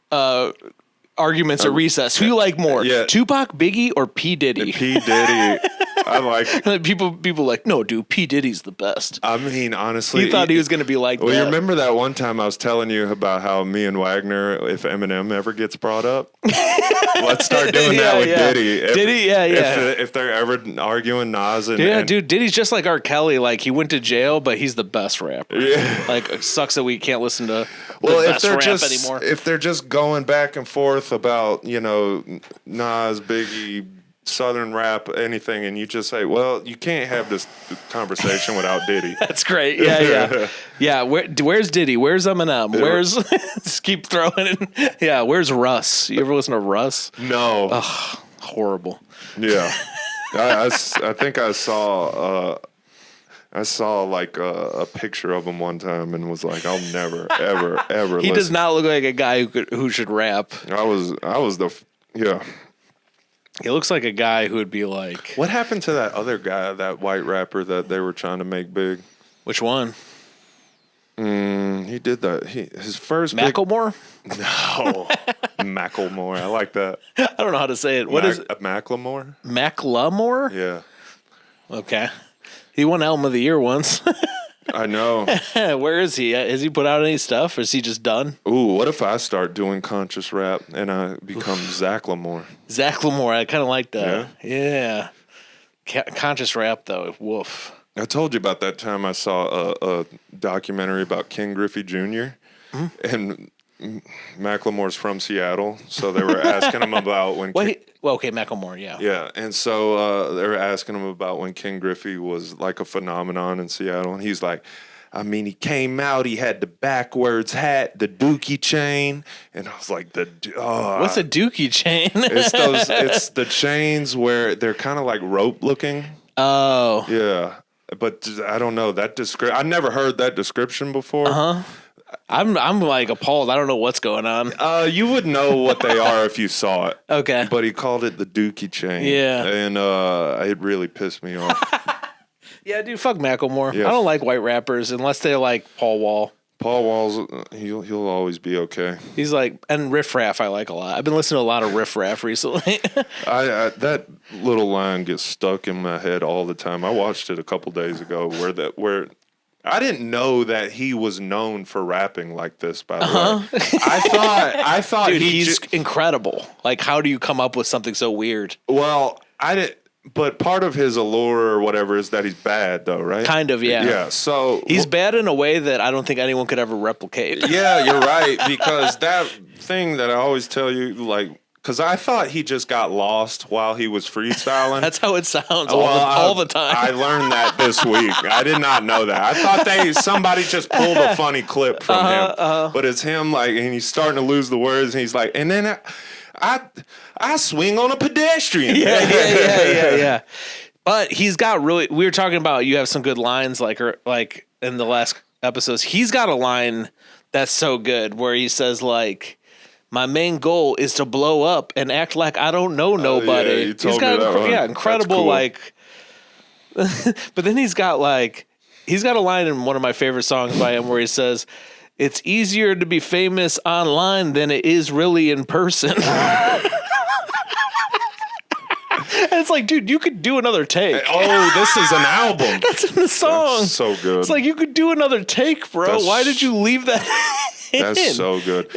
arguments at recess. Who you like more, Tupac, Biggie, or P Diddy? P Diddy. I like people like, no, dude, P Diddy's the best. I mean, honestly, he thought he was going to be like. Well, that. You remember that one time I was telling you about how me and Wagner, if Eminem ever gets brought up, let's start doing that with Diddy. If they're ever arguing Nas and dude, Diddy's just like R. Kelly. Like he went to jail, but he's the best rapper. Yeah. Like it sucks that we can't listen to best rap anymore. If they're just going back and forth about Nas, Biggie, Southern rap, anything, and you just say, well, you can't have this conversation without Diddy. That's great. Yeah. Where's Diddy? Where's Eminem? Where's just keep throwing it. Yeah, where's Russ? You ever listen to Russ? No. Ugh, horrible. Yeah. I think I saw like a picture of him one time and was like, I'll never, ever He does not look like a guy who should rap. I was yeah. He looks like a guy who would be like... What happened to that other guy, that white rapper that they were trying to make big? Which one? He did that. His first Macklemore? No. Macklemore. I like that. I don't know how to say it. What is it? Macklemore? Macklemore? Yeah. Okay. He won Album of the Year once. I know. Where is he? Has he put out any stuff, or is he just done? Ooh, what if I start doing conscious rap and I become Zach Lamore? Zach Lamore, I kind of like that. Yeah. Conscious rap, though, woof. I told you about that time I saw a documentary about King Griffey Jr. And Macklemore's from Seattle, so they were asking him about when. Macklemore, yeah. Yeah, and so they were asking him about when King Griffey was like a phenomenon in Seattle, and he's like, I mean, he came out, he had the backwards hat, the dookie chain, and I was like, what's a dookie chain? It's the chains where they're kind of like rope looking. Oh, yeah, but I don't know that I never heard that description before. I'm like appalled. I don't know what's going on. You would know what they are if you saw it. Okay. But he called it the dookie chain. Yeah. And it really pissed me off. Yeah, dude, fuck Macklemore. Yeah. I don't like white rappers unless they're like Paul Wall. Paul Wall's, he'll always be okay. He's like, and Riff Raff I like a lot. I've been listening to a lot of Riff Raff recently. That little line gets stuck in my head all the time. I watched it a couple days ago where I didn't know that he was known for rapping like this, by the way. I thought dude, he's incredible. Like, how do you come up with something so weird? Well, I didn't. But part of his allure or whatever is that he's bad, though, right? Kind of, yeah. Yeah, so... He's bad in a way that I don't think anyone could ever replicate. Yeah, you're right, because that thing that I always tell you, like, because I thought he just got lost while he was freestyling. That's how it sounds Well, all the time. I learned that this week. I did not know that. I thought somebody just pulled a funny clip from him, but it's him like, and he's starting to lose the words, and he's like, and then I swing on a pedestrian. Yeah. But he's got really. We were talking about you have some good lines like in the last episodes. He's got a line that's so good where he says like, "My main goal is to blow up and act like I don't know nobody." Yeah, you told he's got me that one. incredible Cool. like. But then he's got a line in one of my favorite songs by him where he says, "It's easier to be famous online than it is really in person." And it's like, dude, you could do another take. Oh, this is an album. That's in the song. That's so good. It's like you could do another take, bro. Why did you leave that in? That's so good.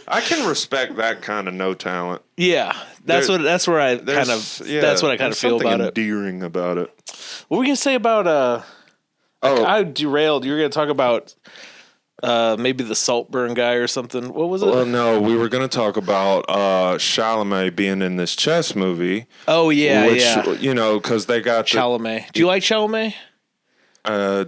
I can respect that kind of no talent. Yeah, that's what I kind of feel about it. Endearing about it. What were we gonna say about? I derailed. You were gonna talk about maybe the Saltburn guy or something. What was it? Well, no, we were going to talk about Chalamet being in this chess movie. Oh yeah, which, you know, because they got Chalamet. Do you like Chalamet?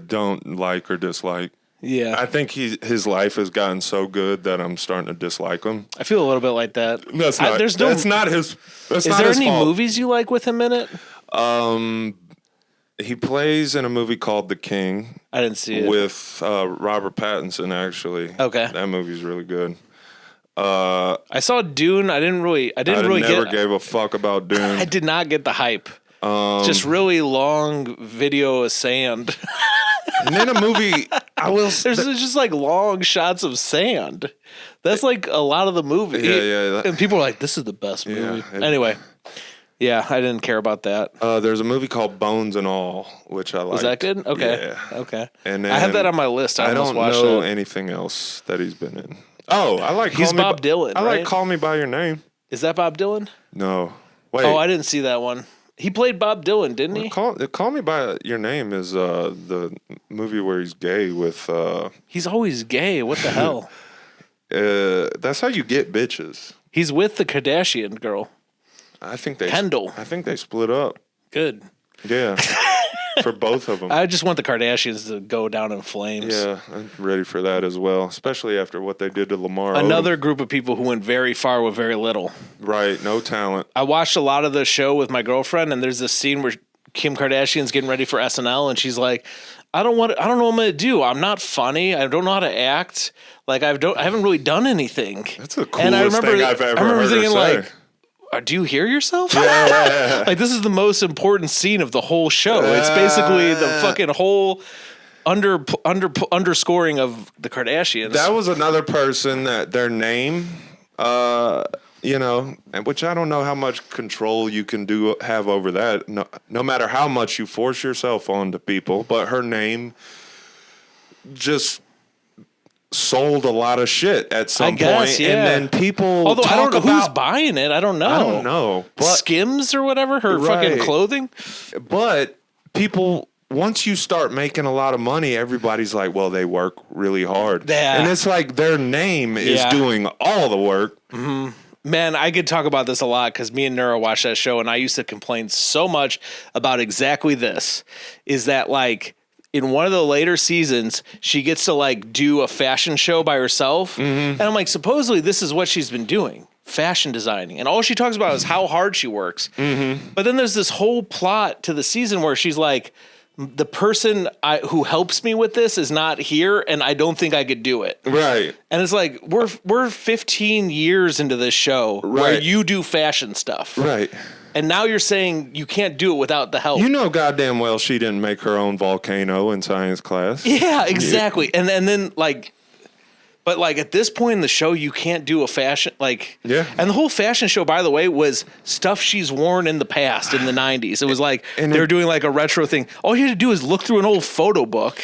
Don't like or dislike. Yeah, I think his life has gotten so good that I'm starting to dislike him. I feel a little bit like that. That's not. That's not his. That's is not there his any fault. movies you like with him in it? He plays in a movie called The King. I didn't see it with Robert Pattinson. Actually, okay, that movie's really good. I saw Dune. I never gave a fuck about Dune. I did not get the hype. Just really long video of sand. And then a movie. There's just like long shots of sand. That's like a lot of the movie. Yeah. And people are like, "This is the best movie." Anyway, yeah, I didn't care about that. There's a movie called Bones and All, which I like. Was that good? Okay. Yeah. Okay. And I have that on my list. I don't watched know it. anything else that he's been in. Oh, I like. He's Bob Dylan. I like right? Call Me by Your Name. Is that Bob Dylan? No. Wait. Oh, I didn't see that one. He played Bob Dylan, didn't he? Call Me by Your Name is the movie where he's gay with. He's always gay. What the hell? That's how you get bitches. He's with the Kardashian girl. Kendall. I think they split up. Good. Yeah. For both of them. I just want the Kardashians to go down in flames. Yeah, I'm ready for that as well, especially after what they did to Lamar. Another group of people who went very far with very little. Right, no talent. I watched a lot of the show with my girlfriend, and there's this scene where Kim Kardashian's getting ready for SNL, and she's like, I don't know what I'm going to do. I'm not funny. I don't know how to act. Like I haven't really done anything. That's the coolest thing I've ever heard her say. Like, do you hear yourself? Yeah. Like this is the most important scene of the whole show. It's basically the fucking whole underscoring of the Kardashians. That was another person that their name, you know, which I don't know how much control you can have over that. No matter how much you force yourself onto people, but her name just sold a lot of shit at some point, yeah. And then people. Although talk I don't know about, who's buying it. I don't know. But Skims or whatever, her fucking clothing. But people, once you start making a lot of money, everybody's like, well, they work really hard. Yeah. And it's like their name is doing all the work. Mm-hmm. Man, I could talk about this a lot because me and Nura watched that show, and I used to complain so much about exactly this. Is that like in one of the later seasons, she gets to like do a fashion show by herself. Mm-hmm. And I'm like, supposedly this is what she's been doing, fashion designing. And all she talks about is how hard she works. Mm-hmm. But then there's this whole plot to the season where she's like, the person who helps me with this is not here, and I don't think I could do it. Right. And it's like, we're 15 years into this show where you do fashion stuff. Right. And now you're saying you can't do it without the help. You know goddamn well she didn't make her own volcano in science class. Yeah, exactly. And then like, but like at this point in the show, you can't do a fashion like. Yeah. And the whole fashion show, by the way, was stuff she's worn in the past in the 90s. It was like they were doing like a retro thing. All you had to do is look through an old photo book.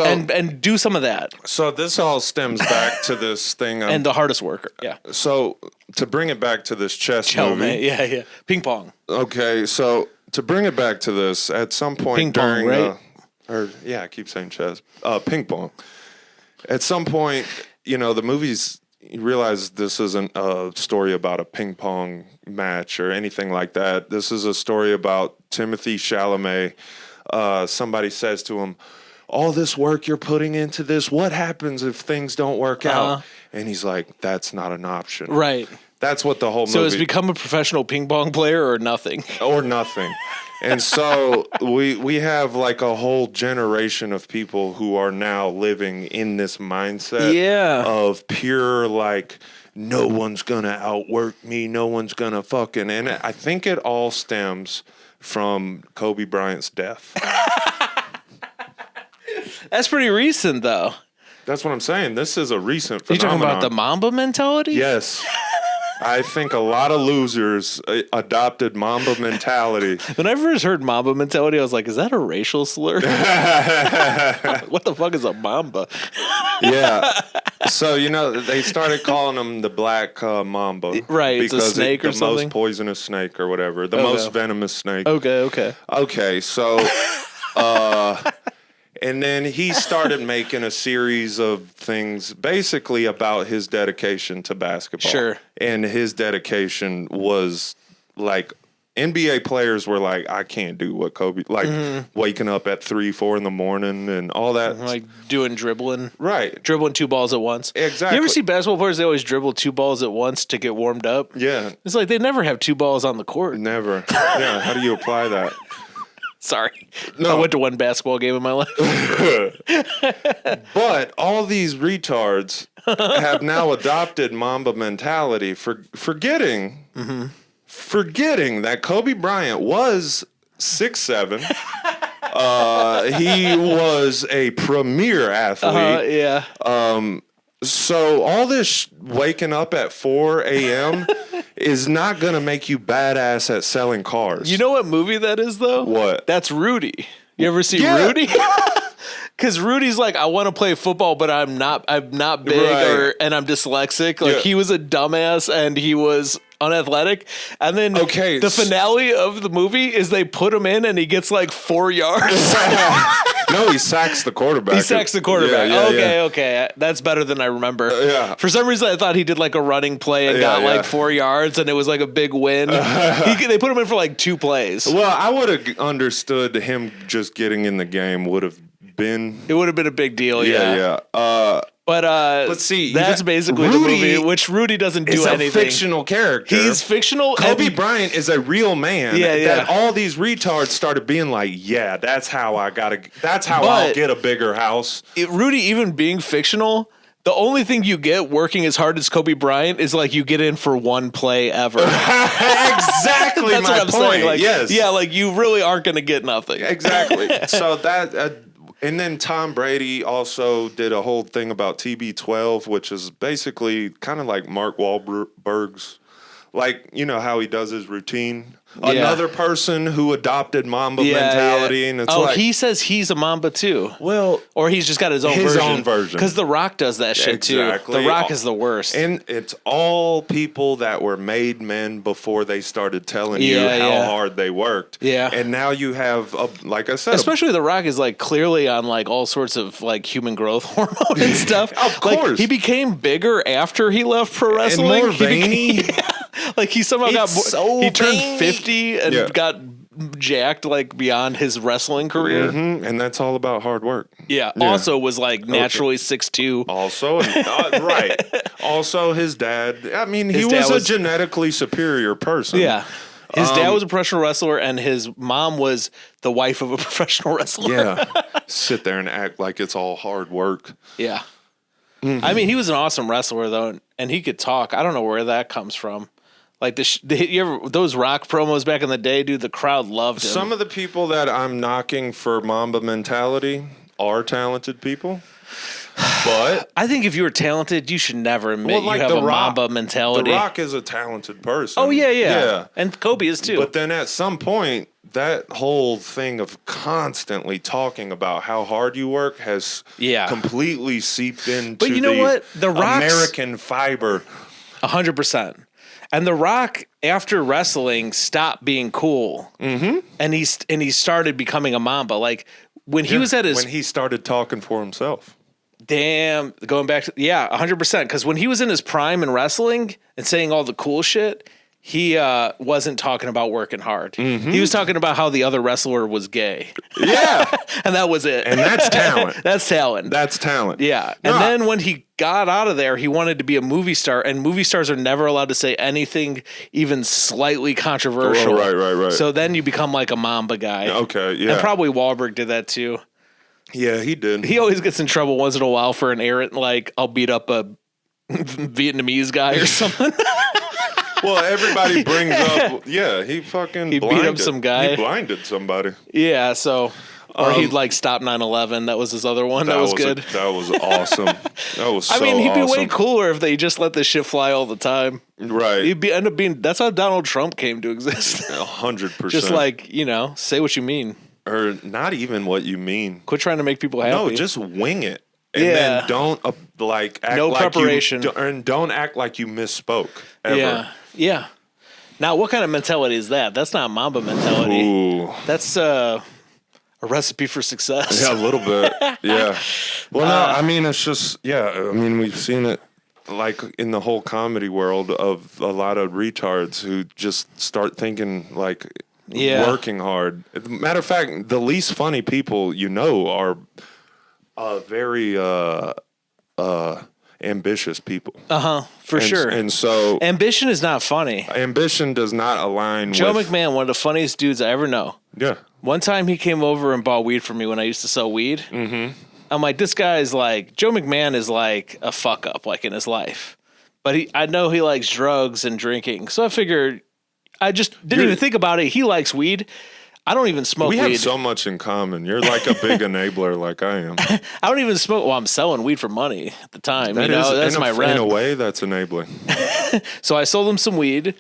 And do some of that. So this all stems back to this thing. And the hardest worker. Yeah. So to bring it back to this chess movie. Yeah. Ping pong. Okay. So to bring it back to this, at some point ping pong, during right? I keep saying chess. Ping pong. At some point, you know, the movie's, you realize this isn't a story about a ping pong match or anything like that. This is a story about Timothy Chalamet. Somebody says to him, all this work you're putting into this, what happens if things don't work out? And he's like, that's not an option. Right. That's what the whole movie... So has become a professional ping pong player or nothing? Or nothing. And so we have like a whole generation of people who are now living in this mindset of pure like, no one's going to outwork me, no one's going to fucking... And I think it all stems from Kobe Bryant's death. That's pretty recent, though. That's what I'm saying. This is a recent phenomenon. Are you talking about the Mamba mentality? Yes. I think a lot of losers adopted Mamba mentality. When I first heard Mamba mentality, I was like, is that a racial slur? What the fuck is a Mamba? Yeah. So, they started calling them the black Mamba. Right, it's a snake or something? The most poisonous snake or whatever. The most venomous snake. Okay, so... And then he started making a series of things basically about his dedication to basketball. Sure. And his dedication was like NBA players were like, I can't do what Kobe, like waking up at 3, 4 in the morning and all that. Like doing dribbling. Right. Dribbling 2 balls at once. Exactly. You ever see basketball players, they always dribble 2 balls at once to get warmed up? Yeah. It's like they never have 2 balls on the court. Never. Yeah. How do you apply that? Sorry. No. I went to 1 basketball game in my life. But all these retards have now adopted Mamba mentality forgetting that Kobe Bryant was 6'7". He was a premier athlete. So all this waking up at 4 a.m. is not going to make you badass at selling cars. You know what movie that is, though? What? That's Rudy. You ever see Rudy? Because Rudy's like, I want to play football, but I'm not big and I'm dyslexic. Like he was a dumbass and he was unathletic. And then the finale of the movie is they put him in and he gets like 4 yards. No, he sacks the quarterback. He sacks the quarterback. Okay. That's better than I remember. For some reason, I thought he did like a running play and got like 4 yards, and it was like a big win. They put him in for like 2 plays. Well, I would have understood him just getting in the game would have been... It would have been a big deal, But let's see. That's basically the movie, which Rudy doesn't do anything. He's a fictional character. He's fictional. Kobe Bryant is a real man. That all these retards started being like, that's how I'll get a bigger house. Rudy, even being fictional, the only thing you get working as hard as Kobe Bryant is like you get in for 1 play ever. Exactly. That's what I'm saying. Like, yes. Yeah, like you really aren't going to get nothing. Exactly. So that. And then Tom Brady also did a whole thing about TB12, which is basically kind of like Mark Wahlberg's, like, how he does his routine. Another person who adopted Mamba mentality. And it's he says he's a Mamba too. Well, or he's just got his own version. Because The Rock does that shit too. The Rock is the worst. And it's all people that were made men before they started telling you how hard they worked. Yeah. And now you have, like I said, especially The Rock is like clearly on like all sorts of like human growth hormone and stuff. Of course. Like, he became bigger after he left pro wrestling. And more veiny. Like he somehow he turned 50 and got jacked like beyond his wrestling career. And that's all about hard work. Also was like naturally 6'2". Also, right. Also his dad, I mean, he was a genetically superior person. Yeah. His dad was a professional wrestler and his mom was the wife of a professional wrestler. Yeah. Sit there and act like it's all hard work. Yeah. I mean, he was an awesome wrestler though, and he could talk. I don't know where that comes from. Like those Rock promos back in the day, dude, the crowd loved him. Some of the people that I'm knocking for Mamba mentality are talented people. But I think if you were talented, you should never admit you have a Mamba mentality. The Rock is a talented person. Oh, yeah. And Kobe is too. But then at some point, that whole thing of constantly talking about how hard you work has completely seeped into but you know what? The American fiber. 100%. And The Rock, after wrestling, stopped being cool. And he started becoming a Mamba. Like when he was at his... When he started talking for himself. Damn, going back to 100%. Because when he was in his prime in wrestling and saying all the cool shit, he wasn't talking about working hard. He was talking about how the other wrestler was gay. Yeah. And that was it. And that's talent. That's talent. That's talent. Yeah. And then when he got out of there, he wanted to be a movie star, and movie stars are never allowed to say anything even slightly controversial. Oh, right. So then you become like a Mamba guy. Okay, yeah. And probably Wahlberg did that too. Yeah, he did. He always gets in trouble once in a while for an errant, like, I'll beat up a Vietnamese guy or something. Well, everybody brings up, he beat up some guy. He blinded somebody. Yeah, so, or he'd like stop 9/11. That was his other one. That was good. That was awesome. That was so I mean, he'd be awesome. way cooler if they just let this shit fly all the time. Right. End up being, that's how Donald Trump came to exist. 100%. Just like, say what you mean. Or not even what you mean. Quit trying to make people happy. No, just wing it. And then don't act no like preparation. and don't act like you misspoke ever. Yeah. Now, what kind of mentality is that? That's not Mamba mentality. Ooh. That's a recipe for success. Yeah, a little bit. Yeah. Well, no, I mean, it's just, I mean, we've seen it like in the whole comedy world of a lot of retards who just start thinking like working hard. Matter of fact, the least funny people are very ambitious people. For sure. And so ambition is not funny. Ambition does not align Joe with... McMahon, one of the funniest dudes I ever know. Yeah. One time he came over and bought weed for me when I used to sell weed. Mm-hmm. I'm like, this guy is like, Joe McMahon is like a fuck up like in his life. But I know he likes drugs and drinking. So I figured, I just didn't even think about it. He likes weed. I don't even smoke weed. We have so much in common. You're like a big enabler like I am. I don't even smoke. Well, I'm selling weed for money at the time. That's my rent. In a way, that's enabling. So I sold him some weed.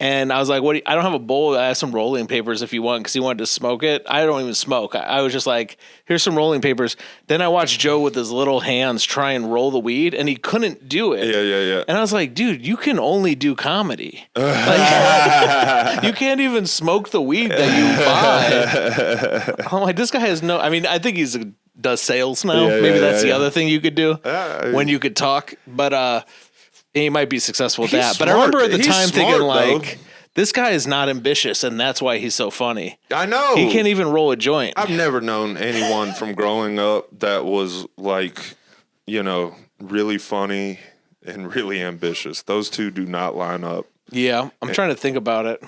And I was like, I don't have a bowl. I have some rolling papers if you want, because he wanted to smoke it. I don't even smoke. I was just like, here's some rolling papers. Then I watched Joe with his little hands try and roll the weed, and he couldn't do it. Yeah. And I was like, dude, you can only do comedy. You can't even smoke the weed that you buy. I'm like, this guy has no, I mean, I think does sales now. Maybe that's the other thing you could do when you could talk. But, he might be successful with that. Smart. But I remember at the time thinking, though. this guy is not ambitious, and that's why he's so funny. I know. He can't even roll a joint. I've never known anyone from growing up that was like, really funny and really ambitious. Those two do not line up. Yeah, I'm trying to think about it.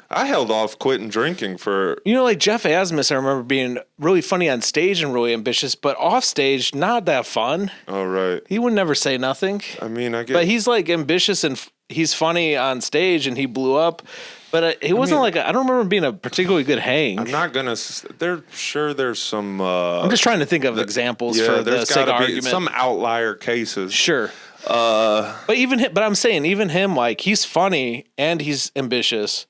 I held off quitting drinking for... like Jeff Asmus, I remember being really funny on stage and really ambitious, but off stage, not that fun. Oh, right. He would never say nothing. I mean, I get... But he's like ambitious and he's funny on stage and he blew up. But he wasn't I don't remember him being a particularly good hang. I'm not going to... There's some... I'm just trying to think of examples for the sake of argument. Some outlier cases. Sure. But I'm saying, even him, like, he's funny and he's ambitious.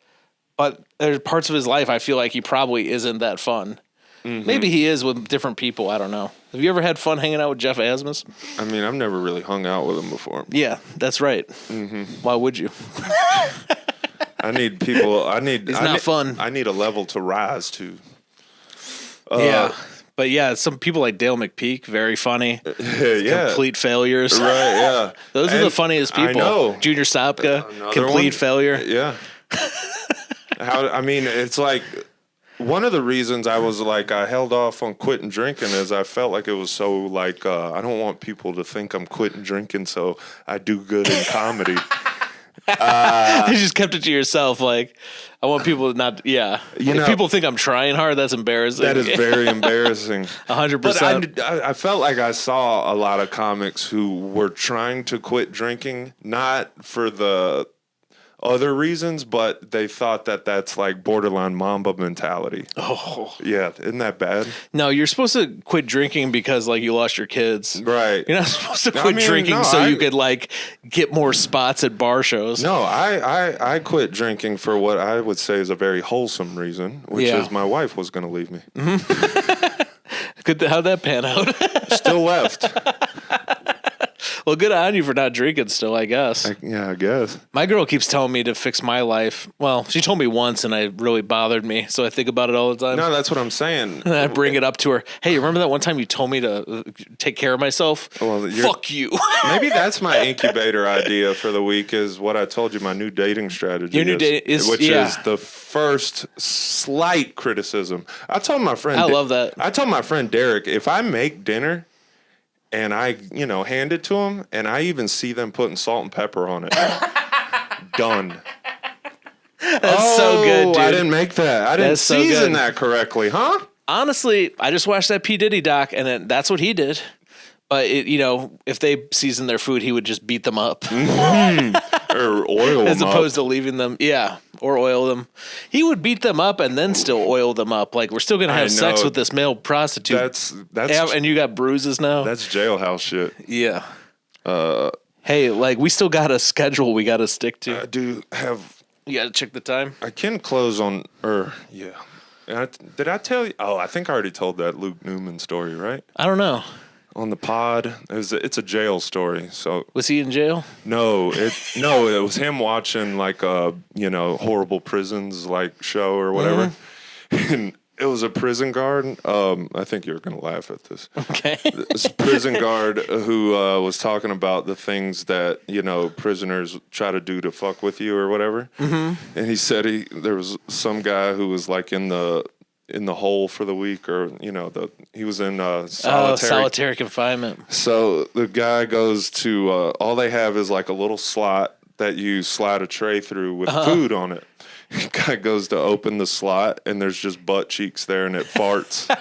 But there's parts of his life I feel like he probably isn't that fun. Mm-hmm. Maybe he is with different people. I don't know. Have you ever had fun hanging out with Jeff Asmus? I mean, I've never really hung out with him before. Yeah, that's right. Mm-hmm. Why would you? I need people. It's not fun. I need a level to rise to. Yeah. But yeah, some people like Dale McPeak, very funny. Complete failures. Right, yeah. Those are the funniest people. I know. Junior Sapka, complete failure. Yeah. It's like one of the reasons I was like I held off on quitting drinking is I felt like it was so like I don't want people to think I'm quitting drinking, so I do good in comedy. You just kept it to yourself. Like, I want people to not. Yeah, if people think I'm trying hard, that's embarrassing. That is very embarrassing. 100%. But I felt like I saw a lot of comics who were trying to quit drinking, not for the other reasons, but they thought that that's like borderline Mamba mentality. Oh, yeah, isn't that bad? No, you're supposed to quit drinking because like you lost your kids, right? You're not supposed to quit drinking you could like get more spots at bar shows. No, I quit drinking for what I would say is a very wholesome reason, which is my wife was going to leave me. Mm-hmm. How'd that pan out? Still left. Well, good on you for not drinking still, I guess. I guess. My girl keeps telling me to fix my life. Well, she told me once and it really bothered me. So I think about it all the time. No, that's what I'm saying. And I bring it up to her. Hey, remember that one time you told me to take care of myself? Well, fuck you. Maybe that's my incubator idea for the week is what I told you, my new dating strategy. Your new dating is the first slight criticism. I told my friend. I love that. I told my friend Derek, if I make dinner and I, hand it to him, and I even see them putting salt and pepper on it, done. That's so good, dude. I didn't make that. I didn't season that correctly, huh? Honestly, I just watched that P. Diddy doc, and that's what he did. But, if they seasoned their food, he would just beat them up. Or oil them as opposed up. to leaving them. Yeah, or oil them. He would beat them up and then still oil them up. Like, we're still going to have sex with this male prostitute. That's and you got bruises now? That's jailhouse shit. Yeah. Hey, we still got a schedule we got to stick to. I do have... You got to check the time? I can close on... yeah. Did I tell you? Oh, I think I already told that Luke Newman story, right? I don't know. On the pod, it's a jail story. So was he in jail? No, it was him watching horrible prisons show or whatever, and it was a prison guard. I think you're gonna laugh at this. Okay, this prison guard who was talking about the things that prisoners try to do to fuck with you or whatever, and he said there was some guy who was in the hole for the week, or he was in solitary confinement. So the guy goes to all they have is a little slot that you slide a tray through with food on it. Guy goes to open the slot and there's just butt cheeks there and it farts. Guy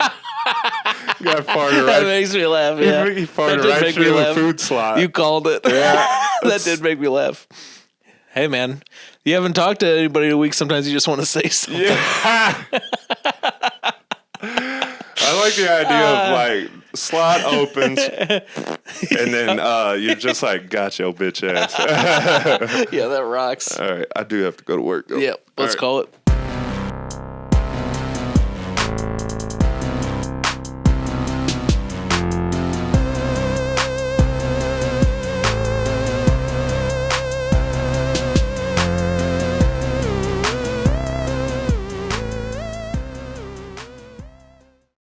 farted right. That makes me laugh. Yeah, he farted right through the food slot. You called it. Yeah, that did make me laugh. Hey man, you haven't talked to anybody in a week. Sometimes you just want to say something. Yeah. I like the idea of slot opens and then you're just got your bitch ass. Yeah, that rocks. All right, I do have to go to work though. Yeah, let's call it.